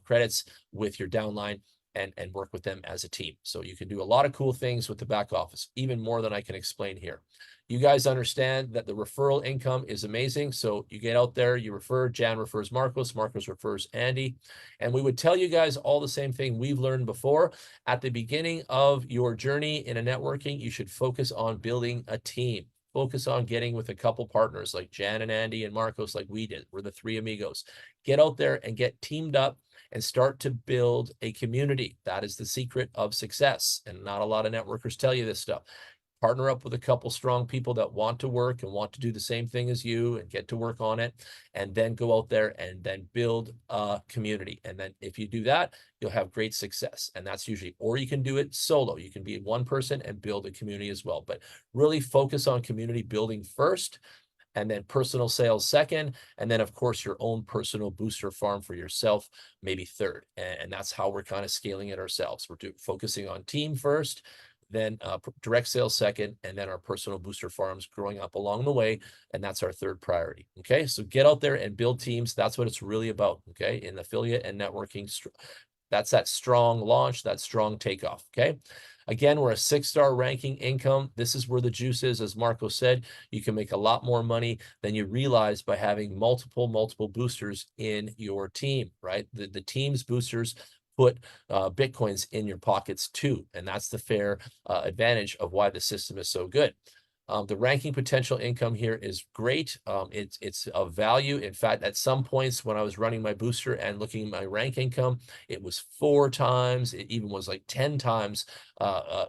credits with your downline and work with them as a team. So you can do a lot of cool things with the back office, even more than I can explain here. You guys understand that the referral income is amazing. So you get out there, you refer, Jan refers Marcos, Marcos refers Andy. And we would tell you guys all the same thing we've learned before. At the beginning of your journey in a networking, you should focus on building a team. Focus on getting with a couple partners like Jan and Andy and Marcos, like we did. We're the three amigos. Get out there and get teamed up and start to build a community. That is the secret of success. And not a lot of networkers tell you this stuff. Partner up with a couple strong people that want to work and want to do the same thing as you and get to work on it, and then go out there and then build a community. And then if you do that, you'll have great success. And that's usually, or you can do it solo. You can be one person and build a community as well. But really focus on community building first, and then personal sales second, and then of course your own personal booster farm for yourself, maybe third. And that's how we're kind of scaling it ourselves. We're focusing on team first, then direct sales second, and then our personal booster farms growing up along the way. And that's our third priority. Okay, so get out there and build teams. That's what it's really about. Okay, in affiliate and networking, that's that strong launch, that strong takeoff. Okay, again, we're a 6-star ranking income. This is where the juice is. As Marco said, you can make a lot more money than you realize by having multiple boosters in your team, right? The team's boosters put Bitcoins in your pockets too. And that's the fair advantage of why the system is so good. The ranking potential income here is great. It's of value. In fact, at some points when I was running my booster and looking at my rank income, it was 4 times. It even was like 10 times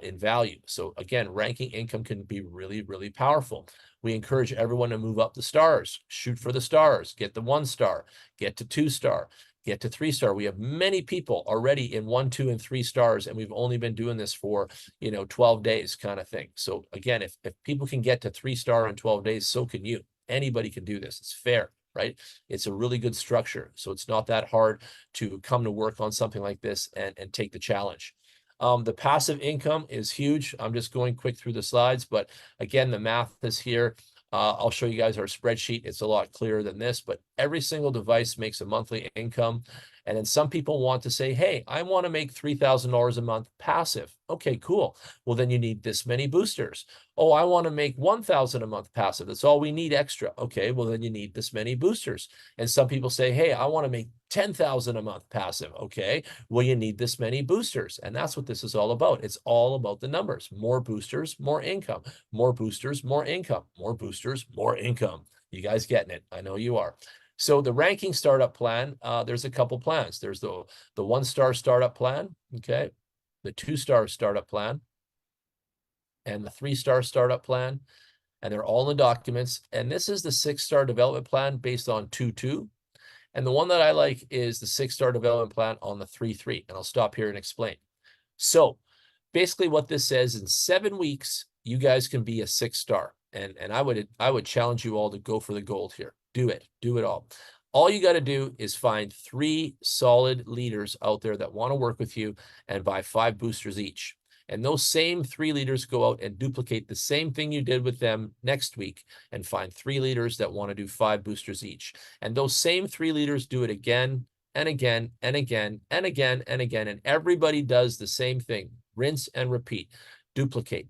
in value. So again, ranking income can be really, really powerful. We encourage everyone to move up the stars, shoot for the stars, get the 1-star, get to 2-star. Get to 3-star. We have many people already in 1, 2, and 3 stars, and we've only been doing this for 12 days kind of thing. So again, if people can get to 3-star in 12 days, so can you. Anybody can do this. It's fair, right? It's a really good structure. So it's not that hard to come to work on something like this and take the challenge. The passive income is huge. I'm just going quick through the slides, but again, the math is here. I'll show you guys our spreadsheet. It's a lot clearer than this, but every single device makes a monthly income. And then some people want to say, hey, I want to make $3,000 a month passive. Okay, cool. Well, then you need this many boosters. Oh, I want to make $1,000 a month passive. That's all we need extra. Okay, well, then you need this many boosters. And some people say, hey, I want to make $10,000 a month passive. Okay, well, you need this many boosters. And that's what this is all about. It's all about the numbers. More boosters, more income. More boosters, more income. More boosters, more income. You guys getting it? I know you are. So the ranking startup plan, there's a couple plans. There's the 1-star startup plan, okay, the 2-star startup plan, and the 3-star startup plan, and they're all in the documents. And this is the 6-star development plan based on 2.2. And the one that I like is the 6-star development plan on the 3.3. And I'll stop here and explain. So basically what this says, in 7 weeks, you guys can be a 6-star. And I would challenge you all to go for the gold here. Do it all. All you got to do is find 3 solid leaders out there that want to work with you and buy 5 boosters each. And those same 3 leaders go out and duplicate the same thing you did with them next week and find 3 leaders that want to do 5 boosters each. And those same 3 leaders do it again and again and again and again and again. And everybody does the same thing. Rinse and repeat. Duplicate,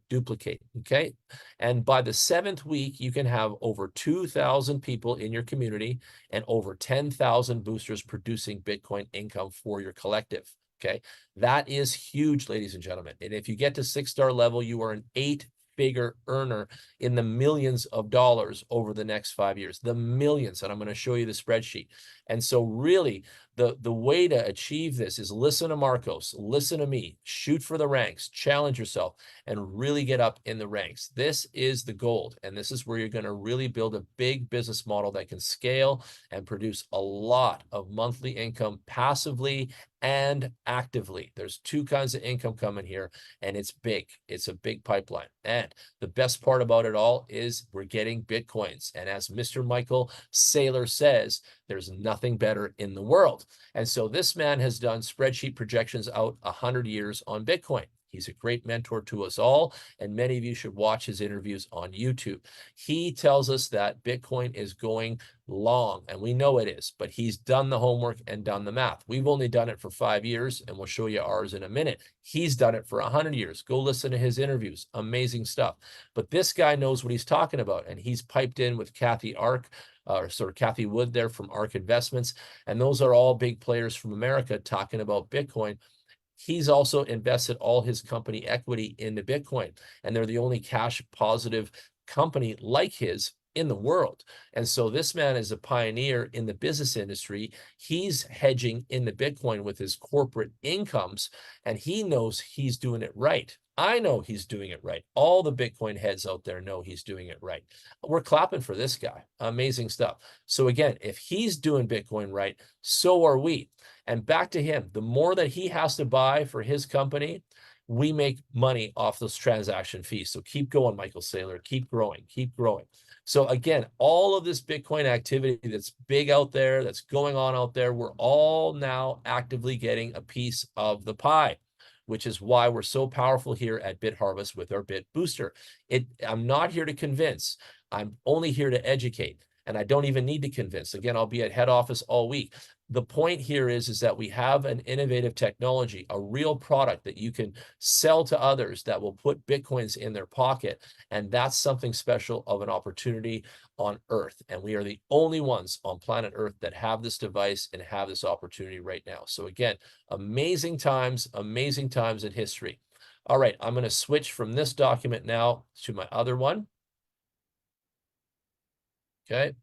okay? And by the 7th week, you can have over 2,000 people in your community and over 10,000 boosters producing Bitcoin income for your collective, okay? That is huge, ladies and gentlemen. And if you get to 6-star level, you are an 8-figure earner in the millions of dollars over the next 5 years, the millions. And I'm going to show you the spreadsheet. And so really, the way to achieve this is listen to Marcos, listen to me, shoot for the ranks, challenge yourself, and really get up in the ranks. This is the gold. And this is where you're going to really build a big business model that can scale and produce a lot of monthly income passively and actively. There's 2 kinds of income coming here, and it's big. It's a big pipeline. And the best part about it all is we're getting Bitcoins. And as Mr. Michael Saylor says, there's nothing better in the world. And so this man has done spreadsheet projections out 100 years on Bitcoin. He's a great mentor to us all, and many of you should watch his interviews on YouTube. He tells us that Bitcoin is going long, and we know it is, but he's done the homework and done the math. We've only done it for 5 years, and we'll show you ours in a minute. He's done it for 100 years. Go listen to his interviews. Amazing stuff. But this guy knows what he's talking about, and he's piped in with Kathy Wood there from ARK Investments, and those are all big players from America talking about Bitcoin. He's also invested all his company equity into Bitcoin, and they're the only cash positive company like his in the world. And so this man is a pioneer in the business industry. He's hedging into Bitcoin with his corporate incomes, and he knows he's doing it right. I know he's doing it right. All the Bitcoin heads out there know he's doing it right. We're clapping for this guy. Amazing stuff. So again, if he's doing Bitcoin right, so are we. And back to him, the more that he has to buy for his company, we make money off those transaction fees. So keep going, Michael Saylor. Keep growing. Keep growing. So again, all of this Bitcoin activity that's big out there, that's going on out there, we're all now actively getting a piece of the pie, which is why we're so powerful here at BitHarvest with our Bit Booster. I'm not here to convince. I'm only here to educate. And I don't even need to convince. Again, I'll be at head office all week. The point here is that we have an innovative technology, a real product that you can sell to others that will put Bitcoins in their pocket. And that's something special of an opportunity on Earth. And we are the only ones on planet Earth that have this device and have this opportunity right now. So again, amazing times in history. All right, I'm going to switch from this document now to my other one. Okay,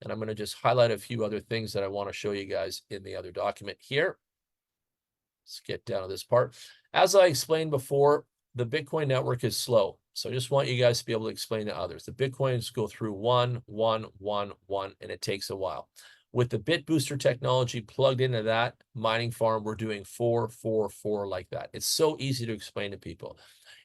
and I'm going to just highlight a few other things that I want to show you guys in the other document here. Let's get down to this part. As I explained before, the Bitcoin network is slow. So I just want you guys to be able to explain to others. The Bitcoins go through 1, 1, 1, 1, and it takes a while. With the Bit Booster technology plugged into that mining farm, we're doing 4, 4, 4 like that. It's so easy to explain to people.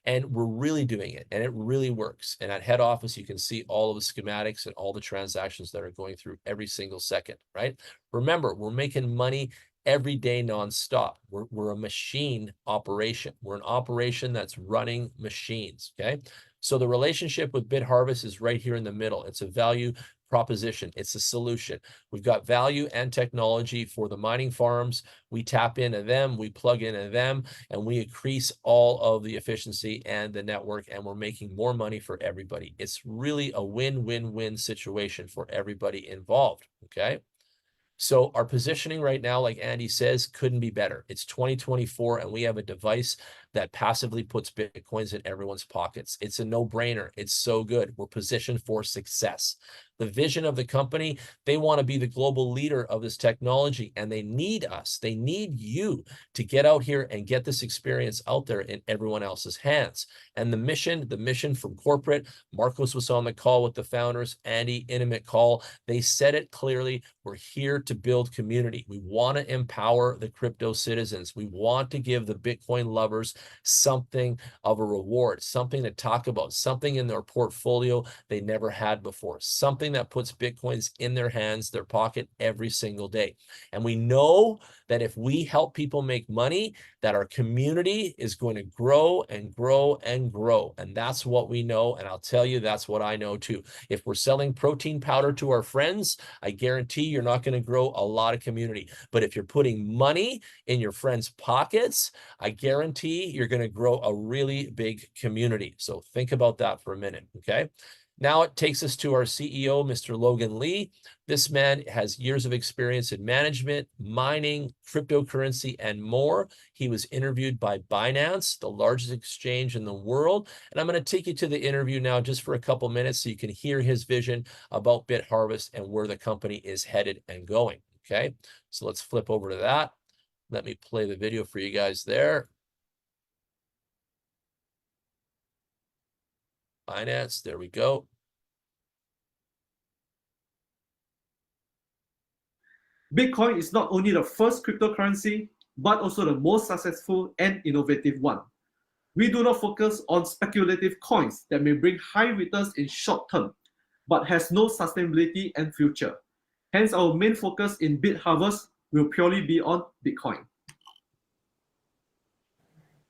And we're really doing it, and it really works. And at head office, you can see all of the schematics and all the transactions that are going through every single second, right? Remember, we're making money every day nonstop. We're a machine operation. We're an operation that's running machines, okay? So the relationship with BitHarvest is right here in the middle. It's a value proposition. It's a solution. We've got value and technology for the mining farms. We tap into them, we plug into them, and we increase all of the efficiency and the network, and we're making more money for everybody. It's really a win-win-win situation for everybody involved, okay? So our positioning right now, like Andy says, couldn't be better. It's 2024, and we have a device that passively puts Bitcoins in everyone's pockets. It's a no-brainer. It's so good. We're positioned for success. The vision of the company, they want to be the global leader of this technology, and they need us. They need you to get out here and get this experience out there in everyone else's hands. And the mission from corporate, Marcos was on the call with the founders, Andy, intimate call. They said it clearly. We're here to build community. We want to empower the crypto citizens. We want to give the Bitcoin lovers something of a reward, something to talk about, something in their portfolio they never had before, something that puts Bitcoins in their hands, their pocket every single day. And we know that if we help people make money, that our community is going to grow and grow and grow. And that's what we know. And I'll tell you, that's what I know too. If we're selling protein powder to our friends, I guarantee you're not going to grow a lot of community. But if you're putting money in your friends' pockets, I guarantee you're going to grow a really big community. So think about that for a minute, okay? Now it takes us to our CEO, Mr. Logan Lee. This man has years of experience in management, mining, cryptocurrency, and more. He was interviewed by Binance, the largest exchange in the world. And I'm going to take you to the interview now just for a couple minutes so you can hear his vision about BitHarvest and where the company is headed and going, okay? So let's flip over to that. Let me play the video for you guys there. Binance, there we go. Bitcoin is not only the first cryptocurrency, but also the most successful and innovative one. We do not focus on speculative coins that may bring high returns in short term, but has no sustainability and future. Hence, our main focus in BitHarvest will purely be on Bitcoin.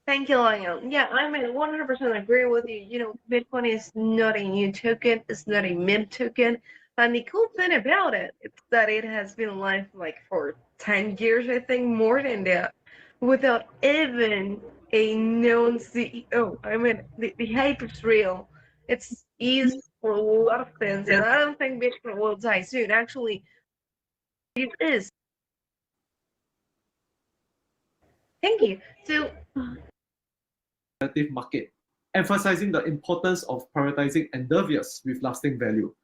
Thank you, Lionel. Yeah, I mean, 100% agree with you. You know, Bitcoin is not a new token, it's not a meme token. And the cool thing about it is that it has been live like for 10 years, I think, more than that, without even a known CEO. I mean, the hype is real. It's used for a lot of things, and I don't think Bitcoin will die soon. Actually, it is. Thank you. So, market, emphasizing the importance of prioritizing endeavors with lasting value.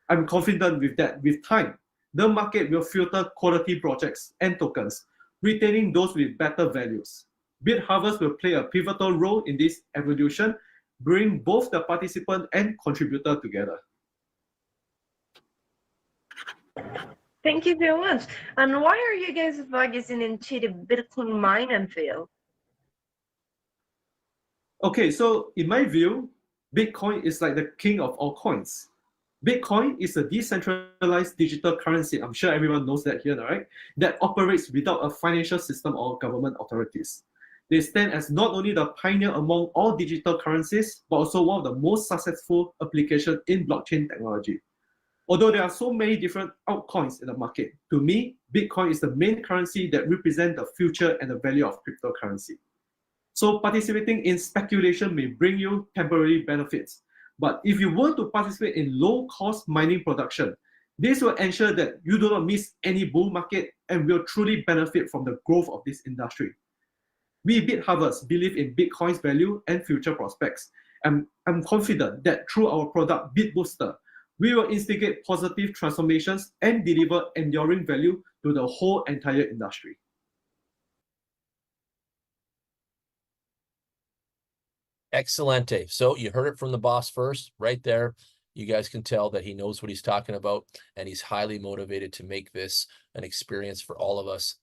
I'm confident with that with time, the market will filter quality projects and tokens, retaining those with better values. BitHarvest will play a pivotal role in this evolution, bring both the participant and contributor together. thank you so much. And why are you guys focusing into the Bitcoin mining field? Okay, so in my view, Bitcoin is like the king of all coins. Bitcoin is a decentralized digital currency, I'm sure everyone knows that here, right? That operates without a financial system or government authorities. They stand as not only the pioneer among all digital currencies, but also one of the most successful applications in blockchain technology. Although there are so many different altcoins in the market, to me, Bitcoin is the main currency that represents the future and the value of cryptocurrency. So participating in speculation may bring you temporary benefits. But if you were to participate in low-cost mining production, this will ensure that you do not miss any bull market and will truly benefit from the growth of this industry. We BitHarvest believe in Bitcoin's value and future prospects. And I'm confident that through our product BitBooster, we will instigate positive transformations and deliver enduring value to the whole entire industry. Excelente. So you heard it from the boss first, right there. You guys can tell that he knows what he's talking about, and he's highly motivated to make this an experience for all of us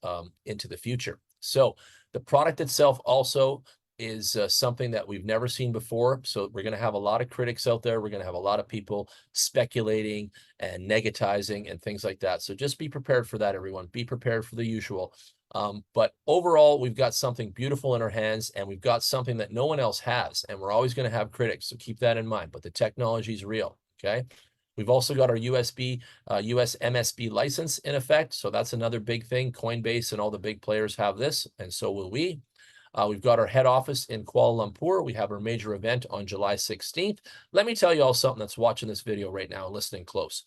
into the future. So the product itself also is something that we've never seen before. So we're going to have a lot of critics out there. We're going to have a lot of people speculating and negatizing and things like that. So just be prepared for that, everyone. Be prepared for the usual. But overall, we've got something beautiful in our hands, and we've got something that no one else has, and we're always going to have critics, so keep that in mind. But the technology is real, okay? We've also got our US MSB license in effect, so that's another big thing. Coinbase and all the big players have this, and so will we. We've got our head office in Kuala Lumpur. We have our major event on July 16th. Let me tell you all something that's watching this video right now and listening close.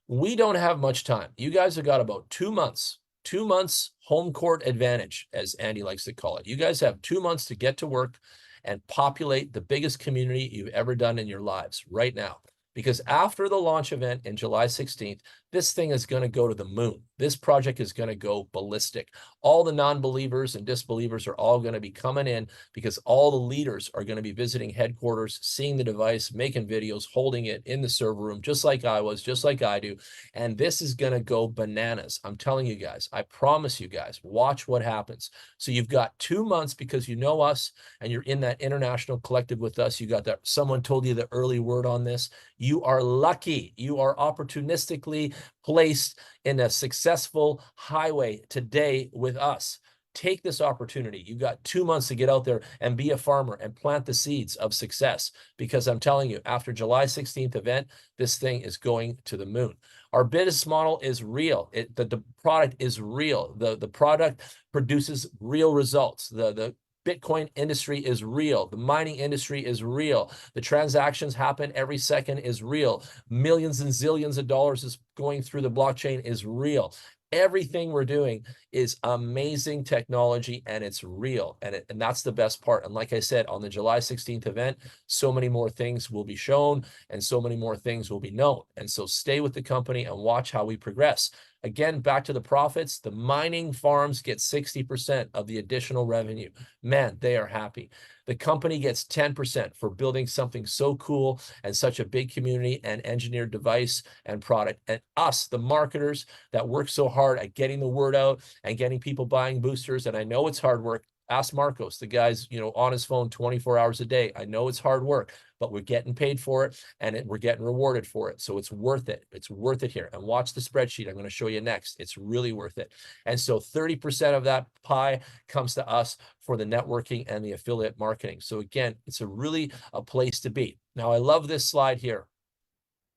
We don't have much time. You guys have got about 2 months. 2 months home court advantage, as Andy likes to call it. You guys have 2 months to get to work and populate the biggest community you've ever done in your lives right now. Because after the launch event in July 16th, this thing is going to go to the moon. This project is going to go ballistic. All the non-believers and disbelievers are all going to be coming in because all the leaders are going to be visiting headquarters, seeing the device, making videos, holding it in the server room, just like I was, just like I do. And this is going to go bananas. I'm telling you guys, I promise you guys, watch what happens. So you've got 2 months because you know us and you're in that international collective with us. You got that. Someone told you the early word on this. You are lucky. You are opportunistically placed in a successful highway today with us. Take this opportunity. You've got 2 months to get out there and be a farmer and plant the seeds of success, because I'm telling you, after July 16th event, this thing is going to the moon. Our business model is real. The product is real. The product produces real results. The Bitcoin industry is real. The mining industry is real. The transactions happen every second is real. Millions and zillions of dollars is going through the blockchain is real. Everything we're doing is amazing technology, and it's real. And that's the best part. And like I said, on the July 16th event, so many more things will be shown and so many more things will be known. And so stay with the company and watch how we progress. Again, back to the profits, the mining farms get 60% of the additional revenue. Man, they are happy. The company gets 10% for building something so cool and such a big community and engineered device and product. And us, the marketers that work so hard at getting the word out and getting people buying boosters, and I know it's hard work, Ask Marcos. The guy's, on his phone 24 hours a day. I know it's hard work, but we're getting paid for it, and we're getting rewarded for it. So it's worth it. It's worth it here. And watch the spreadsheet I'm going to show you next. It's really worth it. And so 30% of that pie comes to us for the networking and the affiliate marketing. So again, it's a place to be. Now, I love this slide here.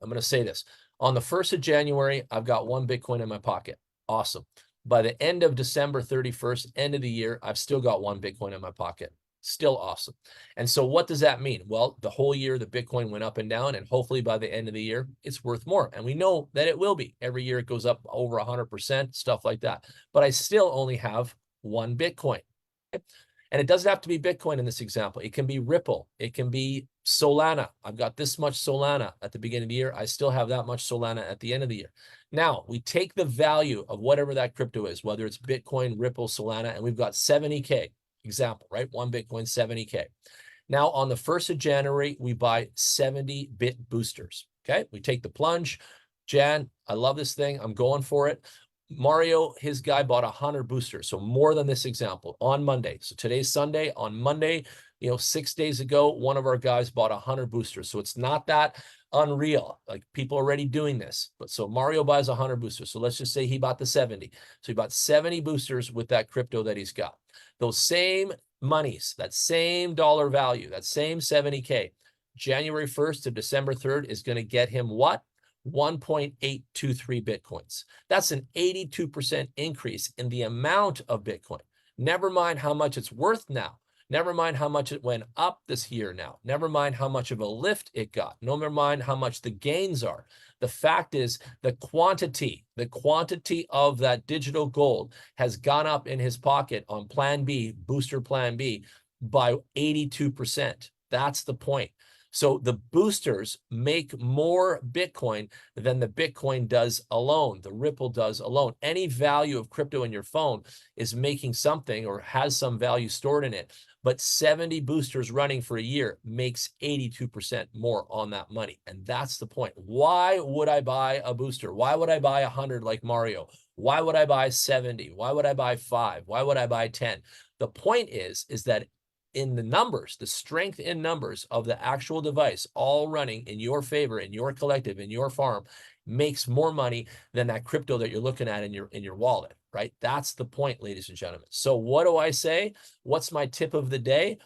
I'm going to say this. On the 1st of January, I've got 1 Bitcoin in my pocket. Awesome. By the end of December 31st, end of the year, I've still got 1 Bitcoin in my pocket. Still awesome. And so what does that mean? Well, the whole year, the Bitcoin went up and down, and hopefully by the end of the year, it's worth more. And we know that it will be. Every year it goes up over 100%, stuff like that. But I still only have 1 Bitcoin. And it doesn't have to be Bitcoin in this example. It can be Ripple. It can be Solana. I've got this much Solana at the beginning of the year. I still have that much Solana at the end of the year. Now, we take the value of whatever that crypto is, whether it's Bitcoin, Ripple, Solana, and we've got 70K. Example, right? 1 Bitcoin, 70K. Now, on the 1st of January, we buy 70 bit boosters. Okay, we take the plunge. Jan, I love this thing. I'm going for it. Mario, his guy bought 100 boosters, so more than this example on Monday. So today's Sunday. On Monday, 6 days ago, one of our guys bought 100 boosters. So it's not that unreal. Like, people are already doing this. But so Mario buys 100 boosters. So let's just say he bought the 70. So he bought 70 boosters with that crypto that he's got. Those same monies, that same dollar value, that same 70K, January 1st to December 3rd is going to get him what? 1.823 Bitcoins. That's an 82% increase in the amount of Bitcoin. Never mind how much it's worth now. Never mind how much it went up this year now. Never mind how much of a lift it got. Never mind how much the gains are. The fact is the quantity of that digital gold has gone up in his pocket on Plan B, Booster Plan B, by 82%. That's the point. So the boosters make more Bitcoin than the Bitcoin does alone, the Ripple does alone. Any value of crypto in your phone is making something or has some value stored in it. But 70 boosters running for a year makes 82% more on that money. And that's the point. Why would I buy a booster? Why would I buy 100 like Mario? Why would I buy 70? Why would I buy 5? Why would I buy 10? The point is that in the numbers, the strength in numbers of the actual device all running in your favor, in your collective, in your farm, makes more money than that crypto that you're looking at in your wallet, right? That's the point, ladies and gentlemen. So what do I say? What's my tip of the day?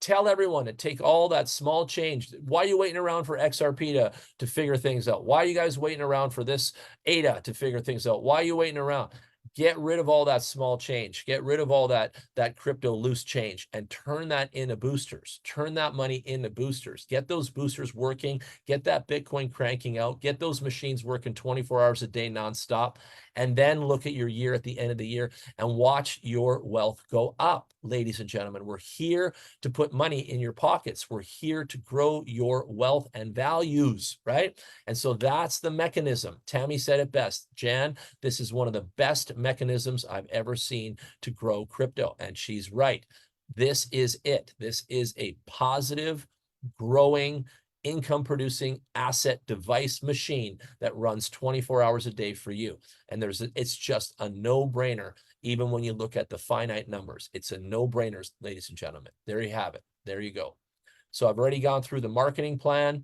Tell everyone to take all that small change. Why are you waiting around for XRP to figure things out? Why are you guys waiting around for this ADA to figure things out? Why are you waiting around? Get rid of all that small change. Get rid of all that crypto loose change and turn that into boosters. Turn that money into boosters. Get those boosters working. Get that Bitcoin cranking out. Get those machines working 24 hours a day nonstop. And then look at your year at the end of the year and watch your wealth go up. Ladies and gentlemen, we're here to put money in your pockets. We're here to grow your wealth and values, right? And so that's the mechanism. Tammy said it best. Jan, this is one of the best mechanisms I've ever seen to grow crypto. And she's right. This is it. This is a positive, growing, income-producing asset device machine that runs 24 hours a day for you. And it's just a no-brainer, even when you look at the finite numbers. It's a no-brainer, ladies and gentlemen. There you have it. There you go. So I've already gone through the marketing plan.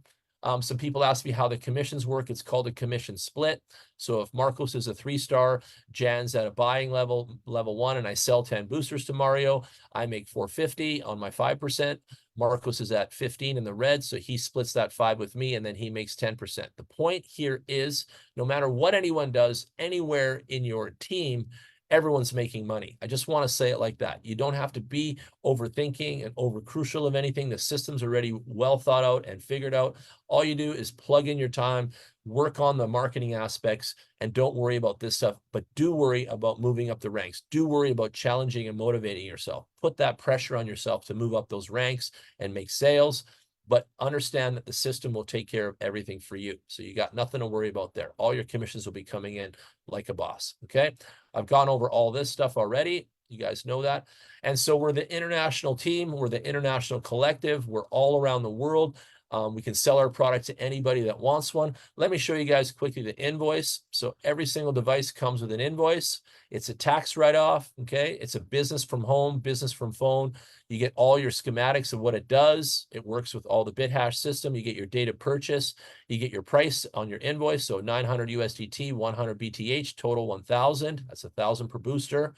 Some people ask me how the commissions work. It's called a commission split. So if Marcos is a 3-star, Jan's at a buying level 1, and I sell 10 boosters to Mario, I make $450 on my 5%. Marcos is at 15 in the red, so he splits that 5 with me, and then he makes 10%. The point here is, no matter what anyone does anywhere in your team, everyone's making money. I just want to say it like that. You don't have to be overthinking and over crucial of anything. The system's already well thought out and figured out. All you do is plug in your time, work on the marketing aspects, and don't worry about this stuff, but do worry about moving up the ranks. Do worry about challenging and motivating yourself. Put that pressure on yourself to move up those ranks and make sales. But understand that the system will take care of everything for you. So you got nothing to worry about there. All your commissions will be coming in like a boss, okay? I've gone over all this stuff already. You guys know that. And so we're the international team. We're the international collective. We're all around the world. We can sell our product to anybody that wants one. Let me show you guys quickly the invoice. So every single device comes with an invoice. It's a tax write-off, okay? It's a business from home, business from phone. You get all your schematics of what it does. It works with all the BitHash system. You get your date of purchase. You get your price on your invoice. So 900 USDT, 100 BTH, total 1,000. That's 1,000 per booster,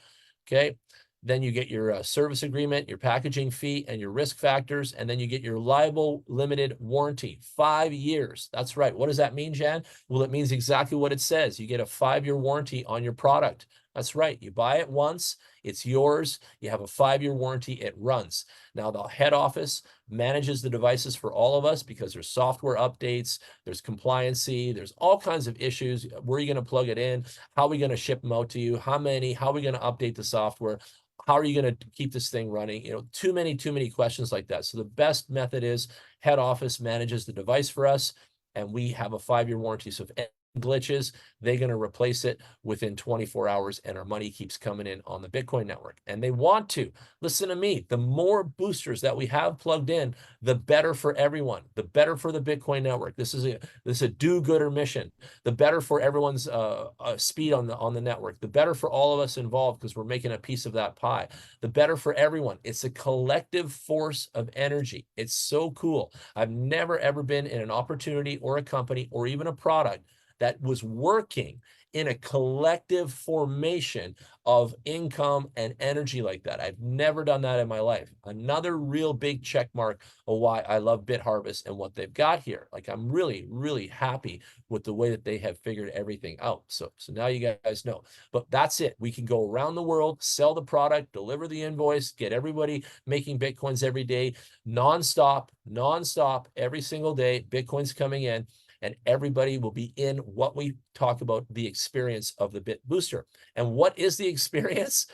okay? Then you get your service agreement, your packaging fee, and your risk factors. And then you get your liable limited warranty, 5 years. That's right. What does that mean, Jan? Well, it means exactly what it says. You get a 5-year warranty on your product. That's right. You buy it once, it's yours. You have a 5-year warranty, it runs. Now, the head office manages the devices for all of us because there's software updates, there's compliancy, there's all kinds of issues. Where are you going to plug it in? How are we going to ship them out to you? How many? How are we going to update the software? How are you going to keep this thing running? You know, too many questions like that. So the best method is head office manages the device for us, and we have a 5-year warranty. So if any glitches, they're going to replace it within 24 hours, and our money keeps coming in on the Bitcoin network. And they want to. Listen to me. The more boosters that we have plugged in, the better for everyone, the better for the Bitcoin network. This is a do-gooder mission. The better for everyone's speed on the network. The better for all of us involved because we're making a piece of that pie. The better for everyone. It's a collective force of energy. It's so cool. I've never, ever been in an opportunity or a company or even a product that was working in a collective formation of income and energy like that. I've never done that in my life. Another real big check mark of why I love BitHarvest and what they've got here. Like, I'm really, really happy with the way that they have figured everything out. So now you guys know. But that's it. We can go around the world, sell the product, deliver the invoice, get everybody making Bitcoins every day, nonstop, every single day, Bitcoins coming in. And everybody will be in what we talk about, the experience of the Bit Booster. And what is the experience?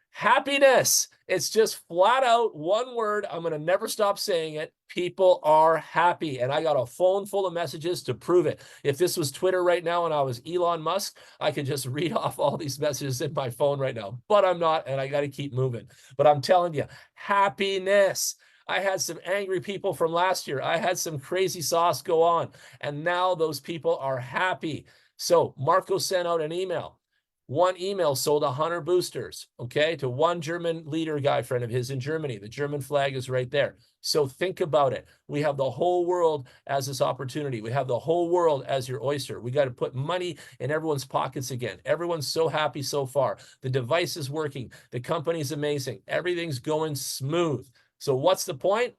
Happiness. It's just flat out one word. I'm going to never stop saying it. People are happy. And I got a phone full of messages to prove it. If this was Twitter right now and I was Elon Musk, I could just read off all these messages in my phone right now. But I'm not, and I got to keep moving. But I'm telling you, happiness. I had some angry people from last year. I had some crazy sauce go on. And now those people are happy. So Marco sent out an email. One email sold 100 boosters, okay, to one German leader guy friend of his in Germany. The German flag is right there. So think about it. We have the whole world as this opportunity. We have the whole world as your oyster. We got to put money in everyone's pockets again. Everyone's so happy so far. The device is working. The company's amazing. Everything's going smooth. So what's the point?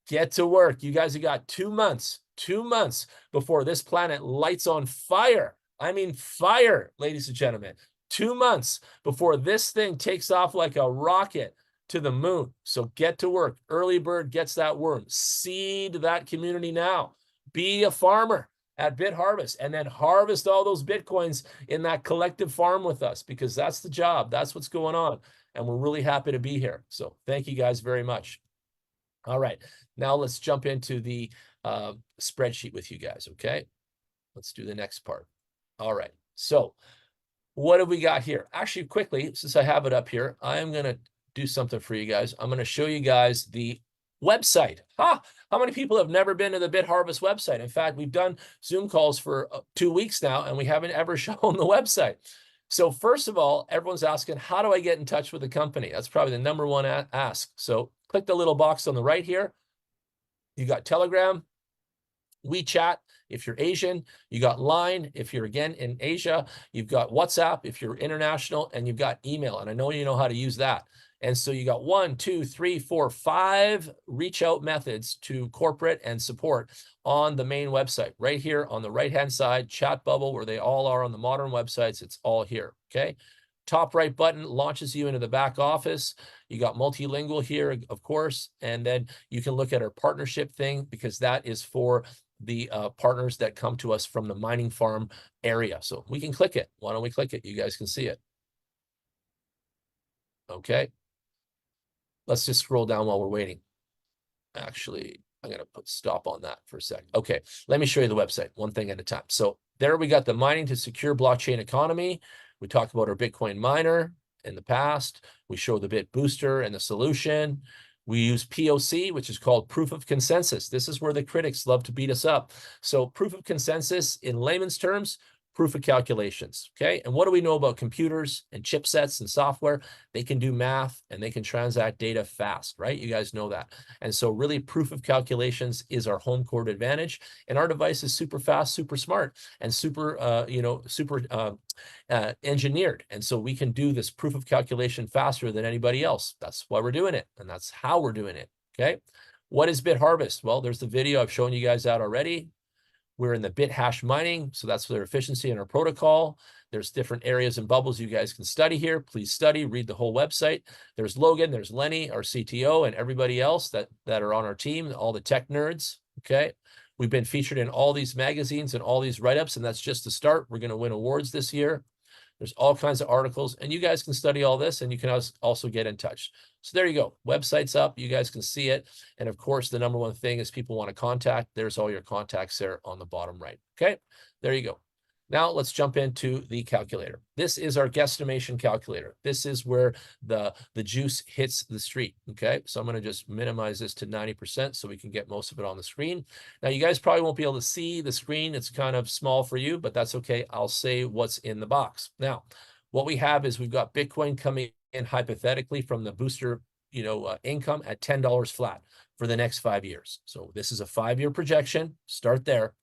Get to work. You guys have got 2 months before this planet lights on fire. I mean fire, ladies and gentlemen. 2 months before this thing takes off like a rocket to the moon. So get to work. Early bird gets that worm. Seed that community now. Be a farmer at BitHarvest and then harvest all those Bitcoins in that collective farm with us, because that's the job. That's what's going on. And we're really happy to be here. So thank you guys very much. All right, now let's jump into the spreadsheet with you guys, okay? Let's do the next part. All right, so what have we got here? Actually, quickly, since I have it up here, I am going to do something for you guys. I'm going to show you guys the website. How many people have never been to the BitHarvest website? In fact, we've done Zoom calls for 2 weeks now, and we haven't ever shown the website. So first of all, everyone's asking, how do I get in touch with the company? That's probably the number one ask. So click the little box on the right here. You got Telegram, WeChat if you're Asian, you got Line if you're again in Asia, you've got WhatsApp if you're international, and you've got email. And I know you know how to use that. And so you got 1, 2, 3, 4, 5 reach out methods to corporate and support on the main website. Right here on the right-hand side, chat bubble, where they all are on the modern websites, it's all here, okay? Top right button launches you into the back office. You got multilingual here, of course, and then you can look at our partnership thing, because that is for the partners that come to us from the mining farm area. So we can click it. Why don't we click it? You guys can see it. Okay. Let's just scroll down while we're waiting. Actually, I'm going to put stop on that for a sec. Okay, let me show you the website, one thing at a time. So there we got the mining to secure blockchain economy. We talked about our Bitcoin miner in the past. We show the Bit Booster and the solution. We use POC, which is called proof of consensus. This is where the critics love to beat us up. So proof of consensus in layman's terms, proof of calculations, okay? And what do we know about computers and chipsets and software? They can do math and they can transact data fast, right? You guys know that. And so really proof of calculations is our home court advantage. And our device is super fast, super smart, and super, engineered. And so we can do this proof of calculation faster than anybody else. That's why we're doing it. And that's how we're doing it, okay? What is BitHarvest? Well, there's the video. I've shown you guys that already. We're in the bit hash mining, so that's their efficiency in our protocol. There's different areas and bubbles you guys can study here. Please study, read the whole website. There's Logan, there's Lenny, our CTO, and everybody else that are on our team, all the tech nerds, okay? We've been featured in all these magazines and all these write-ups, and that's just the start. We're going to win awards this year. There's all kinds of articles, and you guys can study all this, and you can also get in touch. So there you go. Website's up. You guys can see it. And of course, the number one thing is people want to contact. There's all your contacts there on the bottom right. Okay, there you go. Now let's jump into the calculator. This is our guesstimation calculator. This is where the juice hits the street, okay? So I'm gonna just minimize this to 90% so we can get most of it on the screen. Now you guys probably won't be able to see the screen. It's kind of small for you, but that's okay. I'll say what's in the box. Now, what we have is we've got Bitcoin coming in hypothetically from the booster, income at $10 flat for the next 5 years. So this is a 5-year projection, start there.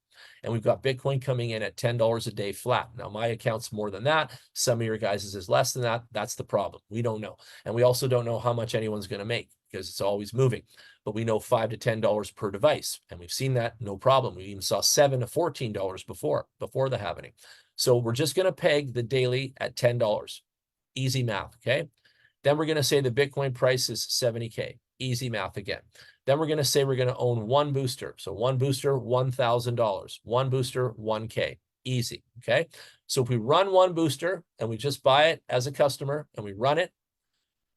And we've got Bitcoin coming in at $10 a day flat. Now, my account's more than that. Some of your guys' is less than that. That's the problem. We don't know. And we also don't know how much anyone's going to make because it's always moving. But we know $5 to $10 per device. And we've seen that, no problem. We even saw $7 to $14 before the halving. So we're just going to peg the daily at $10. Easy math, okay? Then we're going to say the Bitcoin price is 70K. Easy math again. Then we're going to say we're going to own one booster. So one booster, $1,000. One booster, 1K. Easy, okay? So if we run one booster and we just buy it as a customer and we run it,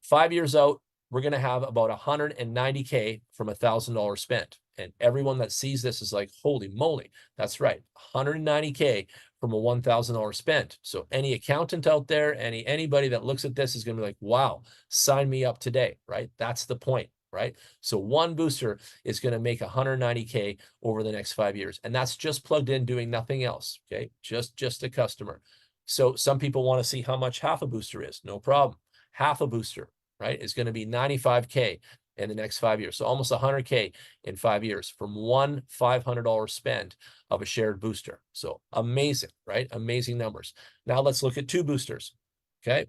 5 years out, we're going to have about 190K from $1,000 spent. And everyone that sees this is like, holy moly, that's right, 190K from a $1,000 spent. So any accountant out there, anybody that looks at this is going to be like, wow, sign me up today, right? That's the point, right? So one booster is going to make 190K over the next 5 years. And that's just plugged in doing nothing else, okay? Just a customer. So some people want to see how much half a booster is. No problem. Half a booster, right, is going to be 95K in the next 5 years. So almost 100K in 5 years from one $500 spend of a shared booster. So amazing, right? Amazing numbers. Now let's look at two boosters, okay?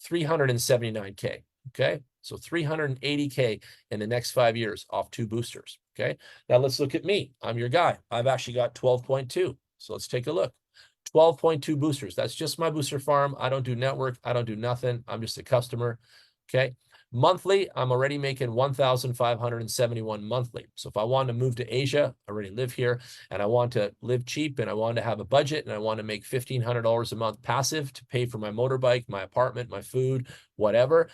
379K, okay? So 380K in the next 5 years off two boosters, okay? Now let's look at me. I'm your guy. I've actually got 12.2. So let's take a look. 12.2 boosters. That's just my booster farm. I don't do network. I don't do nothing. I'm just a customer, okay? Monthly, I'm already making 1,571 monthly. So if I want to move to Asia, I already live here, and I want to live cheap, and I want to have a budget, and I want to make $1,500 a month passive to pay for my motorbike, my apartment, my food, whatever,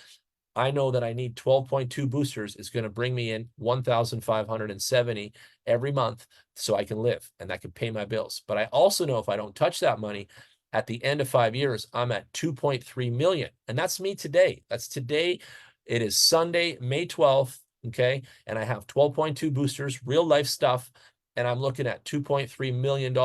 I know that I need 12.2 boosters is going to bring me in 1,570 every month so I can live and that can pay my bills. But I also know if I don't touch that money, at the end of 5 years, I'm at 2.3 million. And that's me today. That's today. It is Sunday, May 12th, okay? And I have 12.2 boosters, real life stuff, and I'm looking at $2.3 million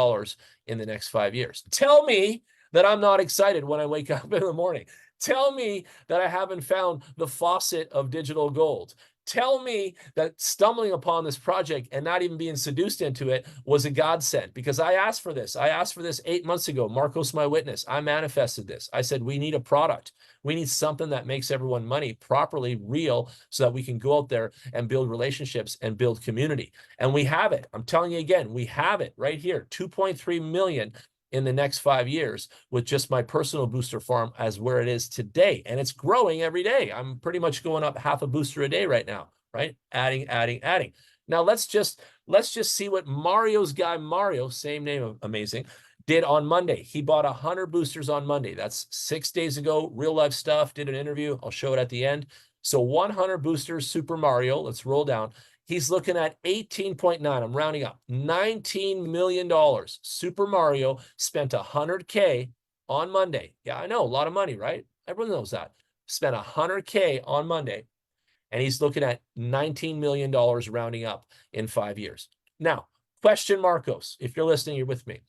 in the next 5 years. Tell me that I'm not excited when I wake up in the morning. Tell me that I haven't found the faucet of digital gold. Tell me that stumbling upon this project and not even being seduced into it was a godsend, because I asked for this. I asked for this 8 months ago. Marcos, my witness, I manifested this. I said, we need a product. We need something that makes everyone money properly real so that we can go out there and build relationships and build community. And we have it. I'm telling you again, we have it right here, 2.3 million in the next 5 years with just my personal booster farm as where it is today. And it's growing every day. I'm pretty much going up half a booster a day right now, right? Adding. Now let's just see what Mario's guy, Mario, same name, amazing, did on Monday. He bought 100 boosters on Monday. That's 6 days ago, real life stuff, did an interview. I'll show it at the end. So 100 boosters, Super Mario, let's roll down. He's looking at 18.9, I'm rounding up, $19 million. Super Mario spent 100K on Monday. Yeah, I know, a lot of money, right? Everyone knows that. Spent 100K on Monday. And he's looking at $19 million rounding up in 5 years. Now, question Marcos, if you're listening, you're with me.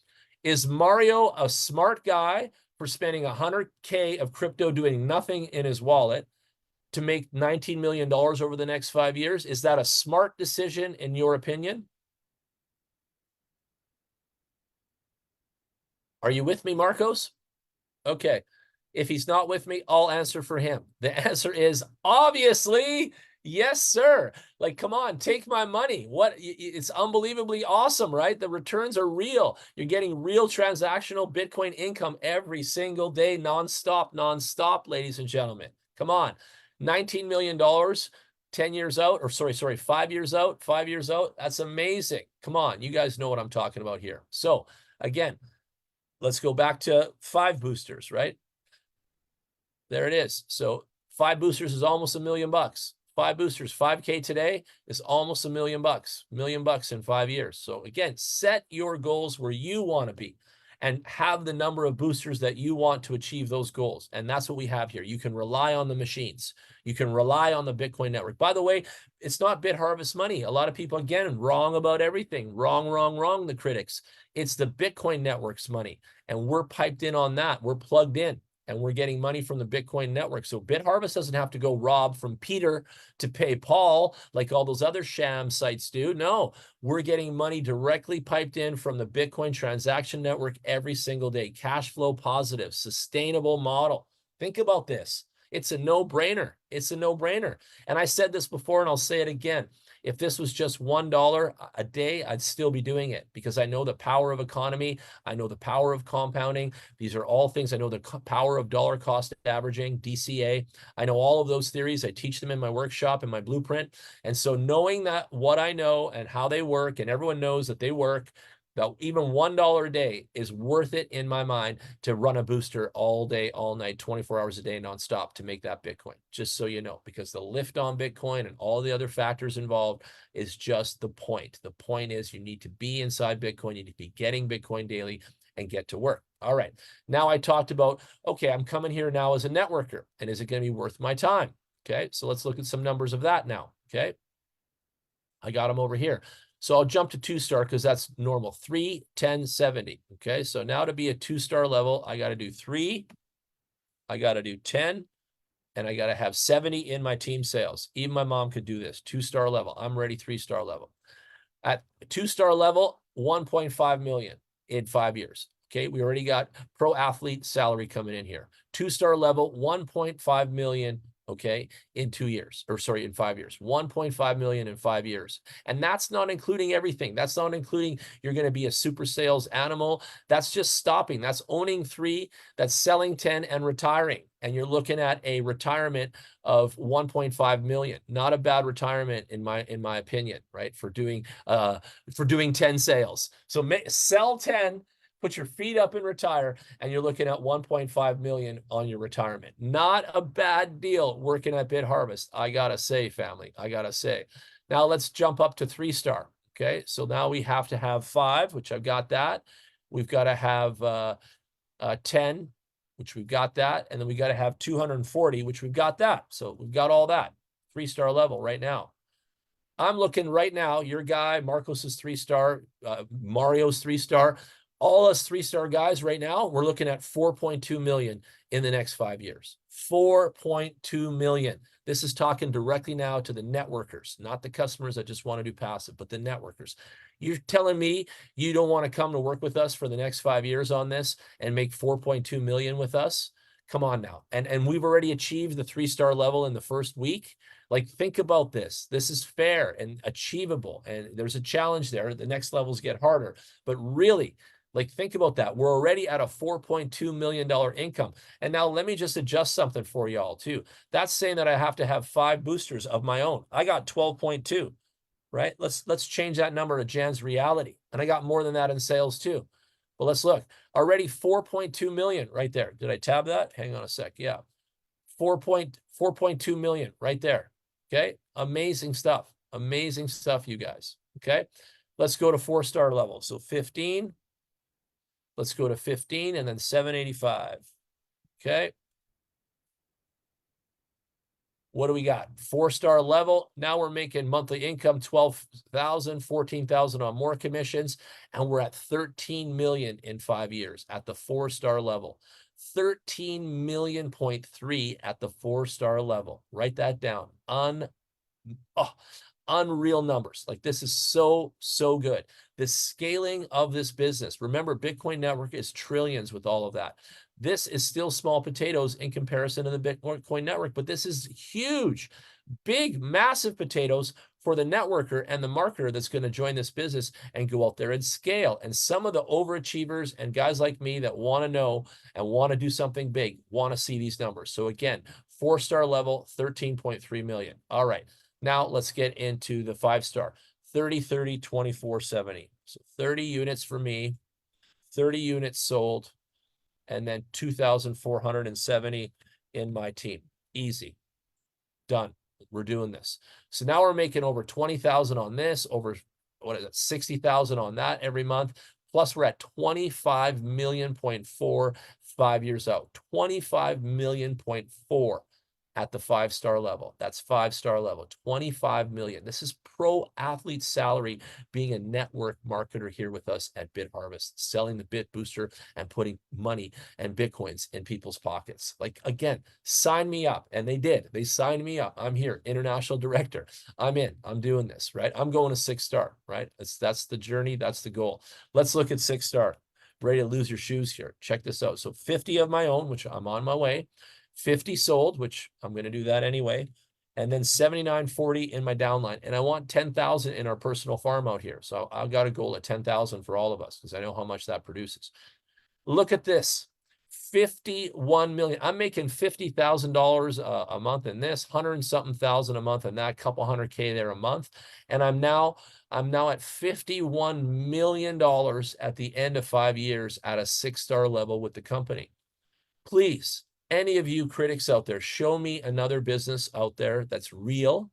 Is Mario a smart guy for spending $100K of crypto doing nothing in his wallet to make $19 million over the next 5 years? Is that a smart decision in your opinion? Are you with me, Marcos? Okay. If he's not with me, I'll answer for him. The answer is obviously yes, sir. Like, come on, take my money. What? It's unbelievably awesome, right? The returns are real. You're getting real transactional Bitcoin income every single day, nonstop, ladies and gentlemen. Come on. $19 million, 10 years out, or sorry, 5 years out, 5 years out. That's amazing. Come on. You guys know what I'm talking about here. So again, let's go back to 5 boosters, right? There it is. So 5 boosters is almost $1 million. 5 boosters, 5K today is almost $1 million. $1 million in 5 years. So again, set your goals where you want to be and have the number of boosters that you want to achieve those goals. And that's what we have here. You can rely on the machines. You can rely on the Bitcoin network. By the way, it's not BitHarvest money. A lot of people, again, wrong about everything. Wrong, the critics. It's the Bitcoin network's money. And we're piped in on that. We're plugged in. And we're getting money from the Bitcoin network. So BitHarvest doesn't have to go rob from Peter to pay Paul like all those other sham sites do. No, we're getting money directly piped in from the Bitcoin transaction network every single day. Cash flow positive, sustainable model. Think about this. It's a no-brainer. It's a no-brainer. And I said this before, and I'll say it again. If this was just $1 a day, I'd still be doing it because I know the power of economy. I know the power of compounding. These are all things. I know the power of dollar cost averaging, DCA. I know all of those theories. I teach them in my workshop and my blueprint. And so knowing that what I know and how they work, and everyone knows that they work, that even $1 a day is worth it in my mind to run a booster all day, all night, 24 hours a day, nonstop to make that Bitcoin, just so you know, because the lift on Bitcoin and all the other factors involved is just the point. The point is you need to be inside Bitcoin. You need to be getting Bitcoin daily and get to work. All right. Now I talked about, okay, I'm coming here now as a networker, and is it going to be worth my time? Okay. So let's look at some numbers of that now. Okay. I got them over here. So I'll jump to 2-star because that's normal. 3, 10, 70. Okay, so now to be a 2-star level, I got to do 3, I got to do 10, and I got to have 70 in my team sales. Even my mom could do this. 2-star level. I'm ready 3-star level. At 2-star level, 1.5 million in 5 years. Okay, we already got pro athlete salary coming in here. 2-star level, 1.5 million. Okay, in 2 years, or sorry, in 5 years, 1.5 million in 5 years. And that's not including everything. That's not including you're going to be a super sales animal. That's just stopping. That's owning 3, that's selling 10 and retiring. And you're looking at a retirement of 1.5 million. Not a bad retirement in my opinion, right? For doing 10 sales. So sell 10, put your feet up and retire, and you're looking at 1.5 million on your retirement. Not a bad deal working at BitHarvest, I gotta say, family. I gotta say. Now let's jump up to 3-star. Okay, so now we have to have 5, which I've got that. We've got to have 10, which we've got that, and then we got to have 240, which we've got that. So we've got all that. 3-star level right now. I'm looking right now. Your guy Marcos is 3-star. Mario's 3-star. All us 3-star guys right now, we're looking at 4.2 million in the next 5 years. 4.2 million. This is talking directly now to the networkers, not the customers that just want to do passive, but the networkers. You're telling me you don't want to come to work with us for the next 5 years on this and make 4.2 million with us? Come on now. And we've already achieved the 3-star level in the first week. Like, think about this. This is fair and achievable. And there's a challenge there. The next levels get harder. But really, like, think about that. We're already at a $4.2 million income. And now let me just adjust something for y'all too. That's saying that I have to have 5 boosters of my own. I got 12.2, right? Let's change that number to Jan's reality. And I got more than that in sales too. Well, let's look. Already 4.2 million right there. Did I tab that? Hang on a sec. Yeah. 4.2 million right there. Okay. Amazing stuff. Amazing stuff, you guys. Okay. Let's go to 4-star level. So 15. Let's go to 15 and then 785. Okay. What do we got? 4-star level. Now we're making monthly income, 12,000, 14,000 on more commissions. And we're at 13 million in 5 years at the 4-star level. 13 million point 3 at the 4-star level. Write that down. Unreal numbers. Like, this is so good. The scaling of this business. Remember, Bitcoin network is trillions with all of that. This is still small potatoes in comparison to the Bitcoin network, but this is huge, big, massive potatoes for the networker and the marketer that's going to join this business and go out there and scale. And some of the overachievers and guys like me that want to know and want to do something big want to see these numbers. So again, 4-star level, 13.3 million. All right. Now let's get into the 5-star, 30, 30, 24, 70. So 30 units for me, 30 units sold, and then 2,470 in my team. Easy. Done. We're doing this. So now we're making over 20,000 on this, over, what is it, 60,000 on that every month. Plus we're at 25 million point 4 5 years out. 25 million point 4 at the 5-star level. That's 5-star level, 25 million. This is pro athlete salary being a network marketer here with us at BitHarvest, selling the Bit Booster and putting money and Bitcoins in people's pockets. Like, again, sign me up. And they did. They signed me up. I'm here, international director. I'm in. I'm doing this, right? I'm going to 6-star, right? That's the journey. That's the goal. Let's look at 6-star. Ready to lose your shoes here. Check this out. So 50 of my own, which I'm on my way. 50 sold, which I'm going to do that anyway, and then 79.40 in my downline. And I want 10,000 in our personal farm out here. So I've got a goal at 10,000 for all of us because I know how much that produces. Look at this, 51 million. I'm making $50,000 a month in this, 100 and something thousand a month in that, couple $100K there a month. And I'm now at $51 million at the end of 5 years at a 6-star level with the company. Please, any of you critics out there, show me another business out there that's real,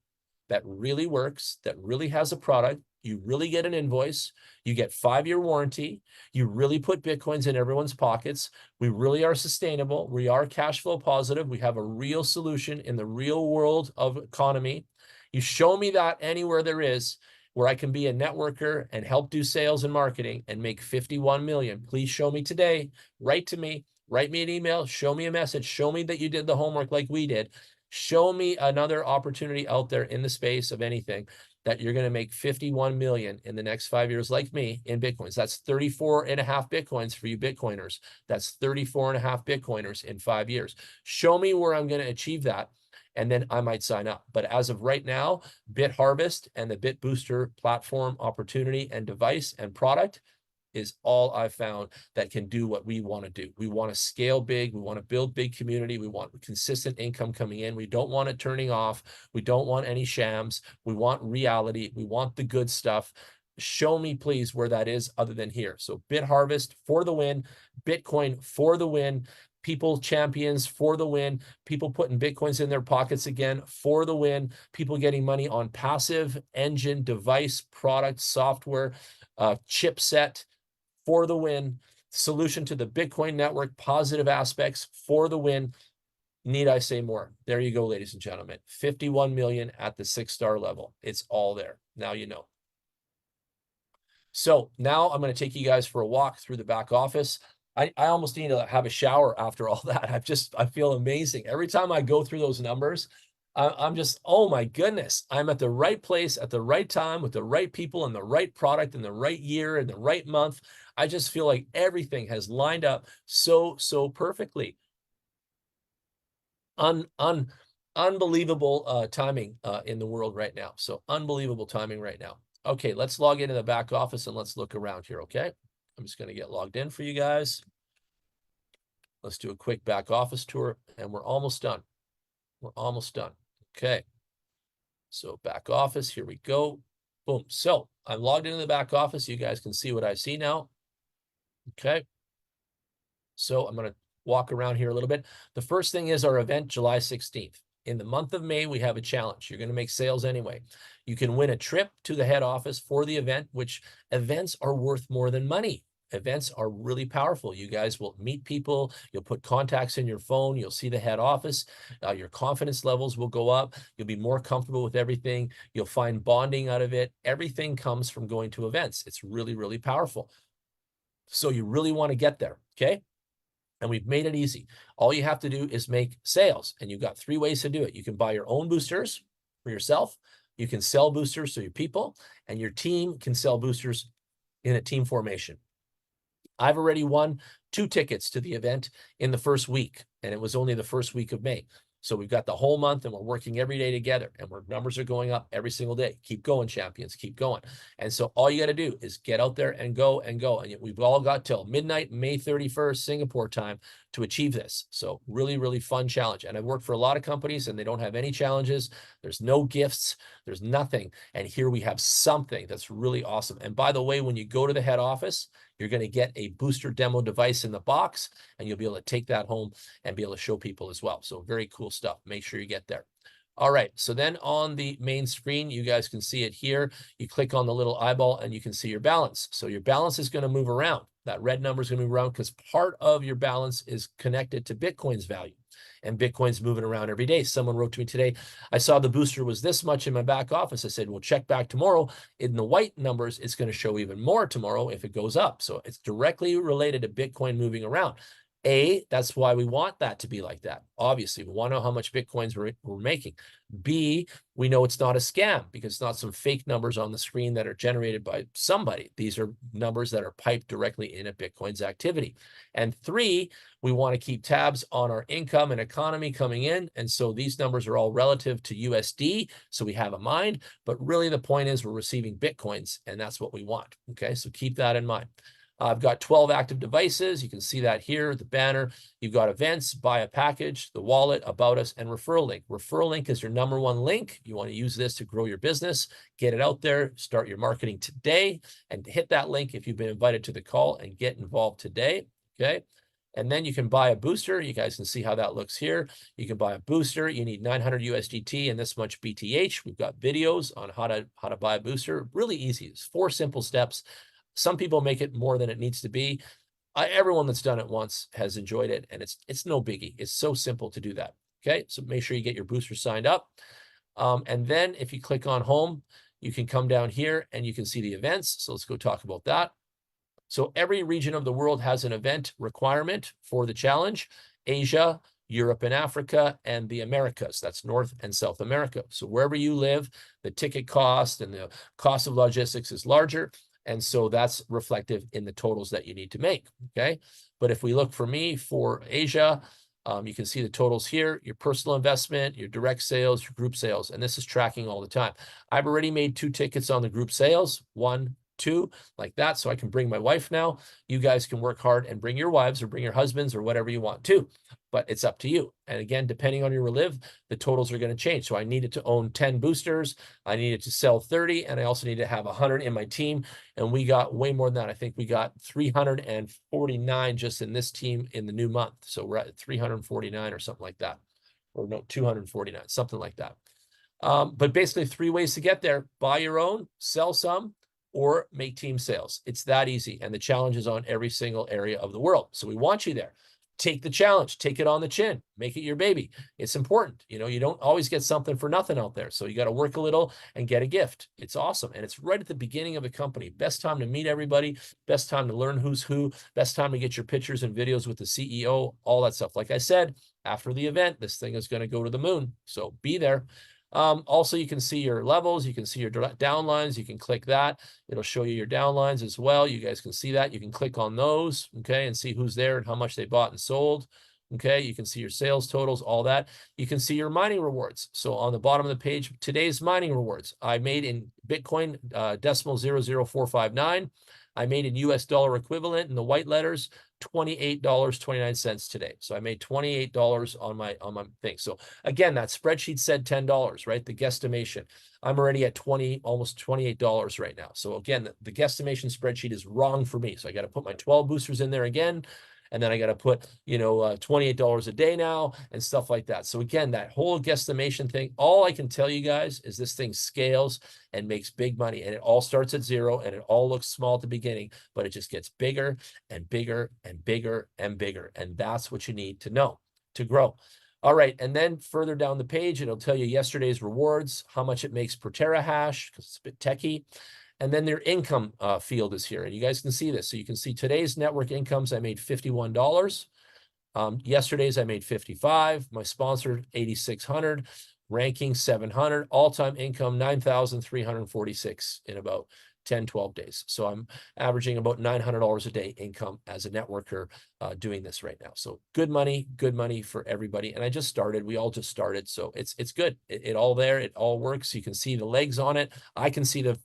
that really works, that really has a product. You really get an invoice. You get 5-year warranty. You really put Bitcoins in everyone's pockets. We really are sustainable. We are cash flow positive. We have a real solution in the real world of economy. You show me that anywhere there is where I can be a networker and help do sales and marketing and make 51 million. Please show me today. Write to me. Write me an email, show me a message, show me that you did the homework like we did. Show me another opportunity out there in the space of anything that you're going to make 51 million in the next 5 years like me in Bitcoins. That's 34.5 Bitcoins for you Bitcoiners. That's 34.5 Bitcoiners in 5 years. Show me where I'm going to achieve that, and then I might sign up. But as of right now, BitHarvest and the Bit Booster platform opportunity and device and product is all I've found that can do what we want to do. We want to scale big. We want to build big community. We want consistent income coming in. We don't want it turning off. We don't want any shams. We want reality. We want the good stuff. Show me, please, where that is other than here. So BitHarvest for the win, Bitcoin for the win, people champions for the win, people putting Bitcoins in their pockets again for the win, people getting money on passive engine, device, product, software, chipset, for the win, solution to the Bitcoin network, positive aspects for the win. Need I say more? There you go, ladies and gentlemen. 51 million at the 6-star level. It's all there. Now you know. So now I'm going to take you guys for a walk through the back office. I almost need to have a shower after all that. I feel amazing. Every time I go through those numbers, I'm just, oh my goodness, I'm at the right place at the right time with the right people and the right product and the right year and the right month. I just feel like everything has lined up so perfectly. Unbelievable timing in the world right now. So unbelievable timing right now. Okay, let's log into the back office and let's look around here, okay? I'm just going to get logged in for you guys. Let's do a quick back office tour, and we're almost done. We're almost done. Okay. So back office, here we go. Boom. So I'm logged into the back office. You guys can see what I see now. Okay. So I'm going to walk around here a little bit. The first thing is our event, July 16th. In the month of May, we have a challenge. You're going to make sales anyway. You can win a trip to the head office for the event, which events are worth more than money. events are really powerful. You guys will meet people, you'll put contacts in your phone, you'll see the head office, your confidence levels will go up, you'll be more comfortable with everything, you'll find bonding out of it. Everything comes from going to events. It's really, really powerful. So you really want to get there, okay? And we've made it easy. All you have to do is make sales, and you've got 3 ways to do it. You can buy your own boosters for yourself, you can sell boosters to your people, and your team can sell boosters in a team formation. I've already won 2 tickets to the event in the first week, and it was only the first week of May. So we've got the whole month, and we're working every day together, and our numbers are going up every single day. Keep going, champions, keep going. And so all you got to do is get out there and go and go. And we've all got till midnight, May 31st, Singapore time to achieve this. So really, really fun challenge. And I've worked for a lot of companies, and they don't have any challenges. There's no gifts. There's nothing. And here we have something that's really awesome. And by the way, when you go to the head office, you're going to get a booster demo device in the box, and you'll be able to take that home and be able to show people as well. So very cool stuff. Make sure you get there. All right, so then on the main screen, you guys can see it here. You click on the little eyeball and you can see your balance. So your balance is going to move around. That red number is going to move around because part of your balance is connected to Bitcoin's value. And Bitcoin's moving around every day. Someone wrote to me today, I saw the booster was this much in my back office. I said, well, check back tomorrow. In the white numbers, it's going to show even more tomorrow if it goes up. So it's directly related to Bitcoin moving around. That's why we want that to be like that. Obviously, we want to know how much Bitcoins we're making. B, we know it's not a scam because it's not some fake numbers on the screen that are generated by somebody. These are numbers that are piped directly into Bitcoin's activity. And 3, we want to keep tabs on our income and economy coming in. And so these numbers are all relative to USD. So we have a mind, but really the point is we're receiving Bitcoins, and that's what we want. Okay, so keep that in mind. I've got 12 active devices. You can see that here, the banner. You've got events, buy a package, the wallet, about us, and referral link. Referral link is your #1 link. You want to use this to grow your business, get it out there, start your marketing today, and hit that link if you've been invited to the call and get involved today, okay? And then you can buy a booster. You guys can see how that looks here. You can buy a booster. You need 900 USDT and this much BTH. We've got videos on how to buy a booster. Really easy. It's 4 simple steps. Some people make it more than it needs to be. Everyone that's done it once has enjoyed it, and it's no biggie. It's so simple to do that, okay? So make sure you get your booster signed up. And then if you click on home, you can come down here and you can see the events. So let's go talk about that. So every region of the world has an event requirement for the challenge: Asia, Europe and Africa, and the Americas. That's North and South America. So wherever you live, the ticket cost and the cost of logistics is larger. And so that's reflective in the totals that you need to make, okay? But if we look for me for Asia, you can see the totals here, your personal investment, your direct sales, your group sales, and this is tracking all the time. I've already made 2 tickets on the group sales, 1, 2, like that, so I can bring my wife now. You guys can work hard and bring your wives or bring your husbands or whatever you want to, but it's up to you. And again, depending on your relive, the totals are going to change. So I needed to own 10 boosters, I needed to sell 30, and I also need to have 100 in my team. And we got way more than that. I think we got 349 just in this team in the new month. So we're at 349 or something like that. Or no, 249, something like that. But basically 3 ways to get there: buy your own, sell some, or make team sales. It's that easy. And the challenge is on every single area of the world. So we want you there. Take the challenge, take it on the chin, make it your baby. It's important. You know, you don't always get something for nothing out there. So you got to work a little and get a gift. It's awesome. And it's right at the beginning of a company. Best time to meet everybody, best time to learn who's who, best time to get your pictures and videos with the CEO, all that stuff. Like I said, after the event, this thing is going to go to the moon. So be there. Also, you can see your levels, you can see your downlines, you can click that. It'll show you your downlines as well. You guys can see that. You can click on those, okay, and see who's there and how much they bought and sold. Okay, you can see your sales totals, all that. You can see your mining rewards. So on the bottom of the page, today's mining rewards. I made in Bitcoin decimal 0.0459. I made in US dollar equivalent in the white letters, $28.29 today. So I made $28 on my thing. So again, that spreadsheet said $10, right? The guesstimation. I'm already at almost $28 right now. So again, the guesstimation spreadsheet is wrong for me. So I got to put my 12 boosters in there again. And then I got to put, you know, $28 a day now and stuff like that. So again, that whole guesstimation thing, all I can tell you guys is this thing scales and makes big money, and it all starts at zero and it all looks small at the beginning, but it just gets bigger and bigger and bigger and bigger. And that's what you need to know to grow. All right, and then further down the page, it'll tell you yesterday's rewards, how much it makes per terahash, because it's a bit techie. And then their income field is here, and you guys can see this. So you can see today's network incomes, I made $51. Yesterday's I made 55. My sponsor 8,600. Ranking 700. All-time income 9,346 in about 10, 12 days. So I'm averaging about $900 a day income as a networker doing this right now. So good money for everybody. And I just started, we all just started. So it's good. It all there, it all works. You can see the legs on it. I can see the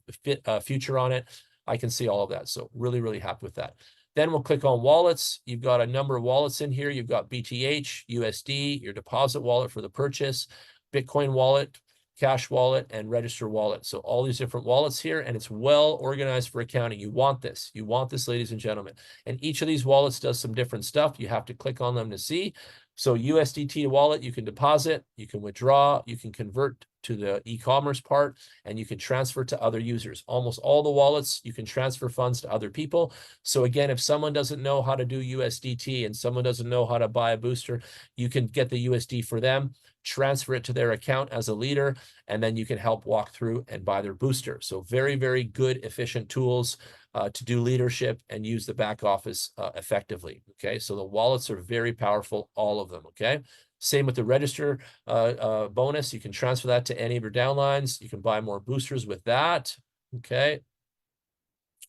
future on it. I can see all of that. So really, really happy with that. Then we'll click on wallets. You've got a number of wallets in here. You've got BTH, USD, your deposit wallet for the purchase, Bitcoin wallet, cash wallet, and register wallet. So all these different wallets here, and it's well organized for accounting. You want this. You want this, ladies and gentlemen. And each of these wallets does some different stuff. You have to click on them to see. So USDT wallet, you can deposit, you can withdraw, you can convert to the e-commerce part, and you can transfer to other users. Almost all the wallets, you can transfer funds to other people. So again, if someone doesn't know how to do USDT and someone doesn't know how to buy a booster, you can get the USD for them, transfer it to their account as a leader, and then you can help walk through and buy their booster. So very, very good, efficient tools to do leadership and use the back office effectively. Okay, so the wallets are very powerful, all of them. Okay, same with the register bonus. You can transfer that to any of your downlines. You can buy more boosters with that. Okay.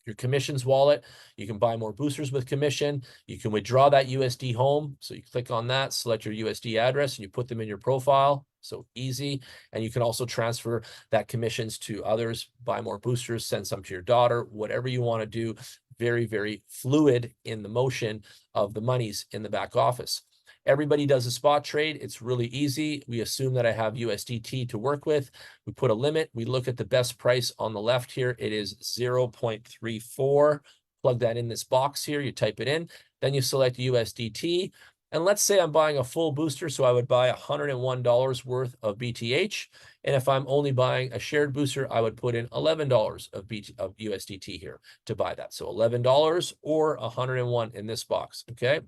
Your commissions wallet, you can buy more boosters with commission. You can withdraw that USD home. So you click on that, select your USD address, and you put them in your profile. So easy. And you can also transfer that commissions to others, buy more boosters, send some to your daughter, whatever you want to do. Very, very fluid in the motion of the monies in the back office. Everybody does a spot trade. It's really easy. We assume that I have USDT to work with. We put a limit. We look at the best price on the left here. It is 0.34. Plug that in this box here. You type it in. Then you select USDT. And let's say I'm buying a full booster. So I would buy $101 worth of BTH. And if I'm only buying a shared booster, I would put in $11 of USDT here to buy that. So $11 or 101 in this box. Okay.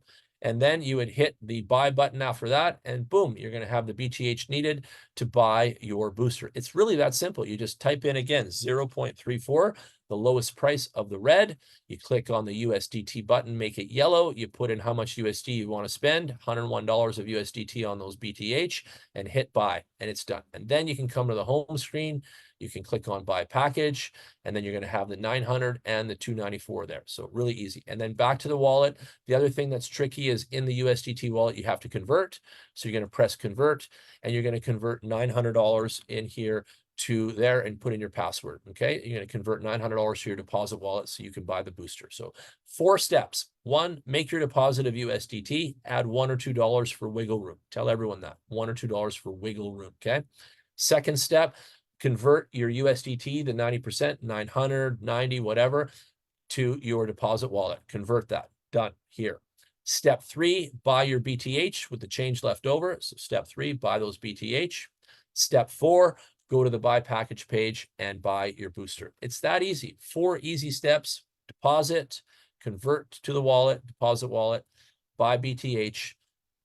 And then you would hit the buy button after that, and boom, you're going to have the BTH needed to buy your booster. It's really that simple. You just type in again 0.34, the lowest price of the red. You click on the USDT button, make it yellow. You put in how much USD you want to spend, $101 of USDT on those BTH, and hit buy, and it's done. And then you can come to the home screen. You can click on buy package, and then you're going to have the 900 and the 294 there. So really easy. And then back to the wallet. The other thing that's tricky is in the USDT wallet, you have to convert. So you're going to press convert, and you're going to convert $900 in here to there and put in your password. Okay. You're going to convert $900 to your deposit wallet so you can buy the booster. So 4 steps. 1, make your deposit of USDT, add $1 or $2 for wiggle room. Tell everyone that $1 or $2 for wiggle room. Okay. Second step, convert your USDT, the 90%, 900, 90, whatever, to your deposit wallet. Convert that. Done here. Step 3, buy your BTH with the change left over. So step 3, buy those BTH. Step 4, go to the buy package page and buy your booster. It's that easy. 4 easy steps: deposit, convert to the wallet, deposit wallet, buy BTH,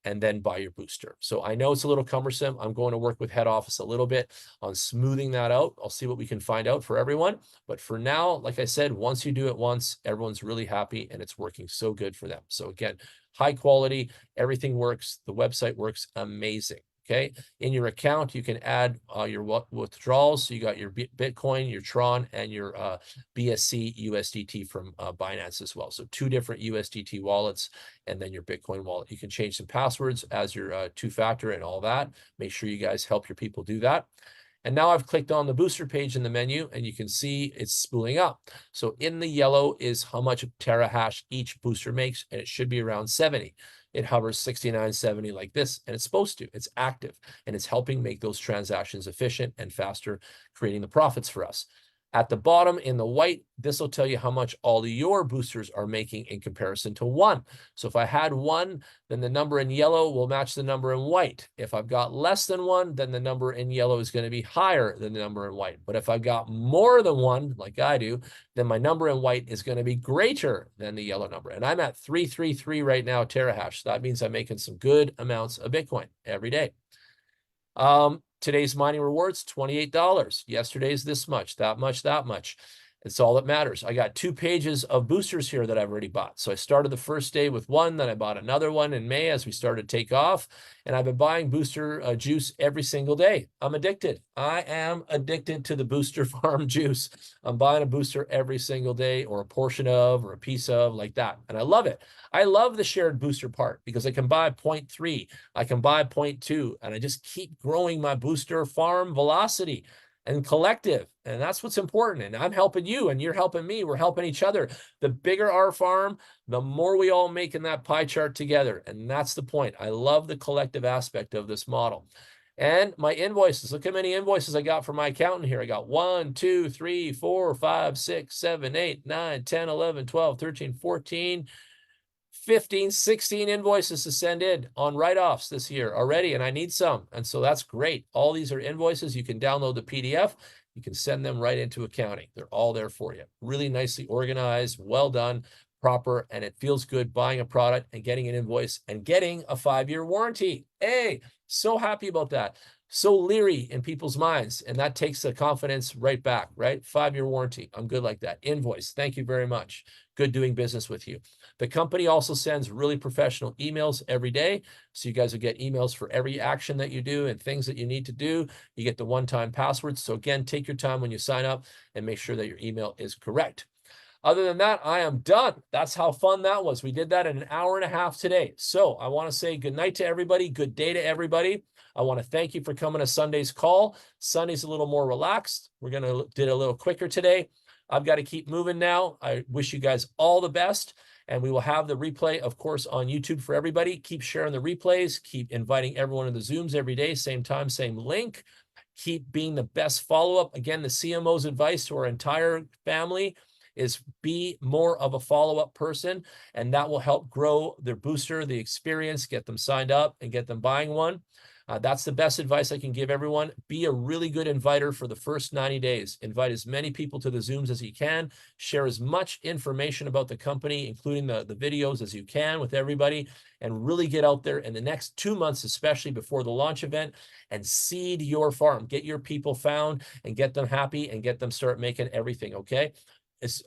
and then buy your booster. So I know it's a little cumbersome. I'm going to work with head office a little bit on smoothing that out. I'll see what we can find out for everyone. But for now, like I said, once you do it once, everyone's really happy and it's working so good for them. So again, high quality, everything works. The website works amazing. Okay. In your account, you can add your withdrawals. So you got your Bitcoin, your Tron, and your BSC USDT from Binance as well. So 2 different USDT wallets, and then your Bitcoin wallet. You can change some passwords as your 2-factor and all that. Make sure you guys help your people do that. And now I've clicked on the booster page in the menu, and you can see it's spooling up. So in the yellow is how much terahash each booster makes, and it should be around 70. It hovers 69, 70 like this, and it's supposed to. It's active, and it's helping make those transactions efficient and faster, creating the profits for us. At the bottom in the white, this will tell you how much all of your boosters are making in comparison to 1. So if I had 1, then the number in yellow will match the number in white. If I've got less than 1, then the number in yellow is going to be higher than the number in white. But if I've got more than 1, like I do, then my number in white is going to be greater than the yellow number. And I'm at 333 right now terahash. So that means I'm making some good amounts of Bitcoin every day. Today's mining rewards, $28. Yesterday's this much, that much, that much. It's all that matters. I got 2 pages of boosters here that I've already bought. So I started the first day with 1, then I bought another one in May as we started to take off. And I've been buying booster juice every single day. I'm addicted. I am addicted to the booster farm juice. I'm buying a booster every single day, or a portion of, or a piece of, like that. And I love it. I love the shared booster part because I can buy 0.3, I can buy 0.2, and I just keep growing my booster farm velocity and collective. And that's what's important. And I'm helping you and you're helping me. We're helping each other. The bigger our farm, the more we all make in that pie chart together. And that's the point. I love the collective aspect of this model. And my invoices, look how many invoices I got from my accountant here. I got 1, 2, 3, 4, 5, 6, 7, 8, 9, 10, 11, 12, 13, 14, 15, 16 invoices to send in on write-offs this year already, and I need some. And so that's great. All these are invoices. You can download the PDF. You can send them right into accounting. They're all there for you. Really nicely organized, well done, proper, and it feels good buying a product and getting an invoice and getting a 5-year warranty. Hey, so happy about that. So leery in people's minds, and that takes the confidence right back, right? 5-year warranty. I'm good like that. Invoice. Thank you very much. Good doing business with you. The company also sends really professional emails every day. So you guys will get emails for every action that you do and things that you need to do. You get the one-time passwords. So again, take your time when you sign up and make sure that your email is correct. Other than that, I am done. That's how fun that was. We did that in an hour and a half today. So I want to say good night to everybody. Good day to everybody. I want to thank you for coming to Sunday's call. Sunday's a little more relaxed. We're going to did a little quicker today. I've got to keep moving now. I wish you guys all the best. And we will have the replay, of course, on YouTube for everybody. Keep sharing the replays. Keep inviting everyone to the Zooms every day. Same time, same link. Keep being the best follow-up. Again, the CMO's advice to our entire family is be more of a follow-up person, and that will help grow their booster, the experience, get them signed up and get them buying one. That's the best advice I can give everyone. Be a really good inviter for the first 90 days. Invite as many people to the Zooms as you can. Share as much information about the company, including the videos, as you can with everybody, and really get out there in the next 2 months, especially before the launch event, and seed your farm. Get your people found and get them happy and get them start making everything, okay?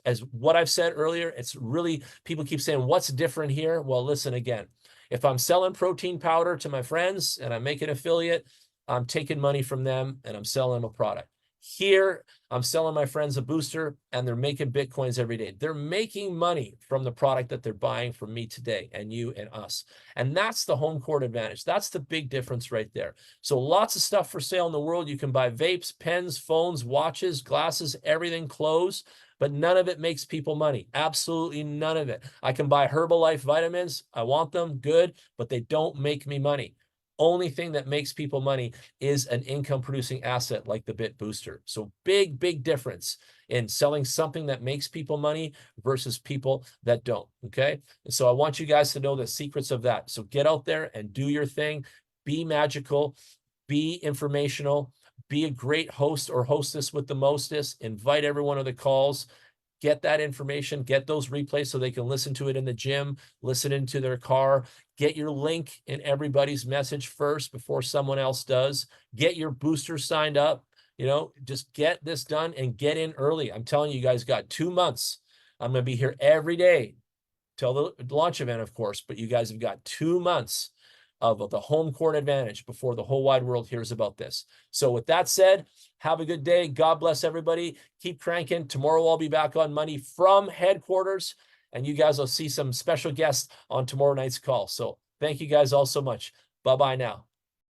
As what I've said earlier, it's really, people keep saying, what's different here? Well, listen again. If I'm selling protein powder to my friends and I make an affiliate, I'm taking money from them and I'm selling them a product. Here, I'm selling my friends a booster and they're making Bitcoins every day. They're making money from the product that they're buying from me today, and you and us. And that's the home court advantage. That's the big difference right there. So lots of stuff for sale in the world. You can buy vapes, pens, phones, watches, glasses, everything, clothes. But none of it makes people money. Absolutely none of it. I can buy Herbalife vitamins. I want them, good, but they don't make me money. Only thing that makes people money is an income producing asset like the Bit Booster. So big, big difference in selling something that makes people money versus people that don't, okay? And so I want you guys to know the secrets of that. So get out there and do your thing. Be magical, be informational, be a great host or hostess with the mostest. Invite everyone to the calls. Get that information. Get those replays so they can listen to it in the gym, listen into their car. Get your link in everybody's message first before someone else does. Get your booster signed up. You know, just get this done and get in early. I'm telling you, you guys got 2 months. I'm going to be here every day till the launch event, of course, but you guys have got 2 months of the home court advantage before the whole wide world hears about this. So with that said, have a good day. God bless everybody. Keep cranking. Tomorrow I'll be back on Money from headquarters, and you guys will see some special guests on tomorrow night's call. So thank you guys all so much. Bye-bye now.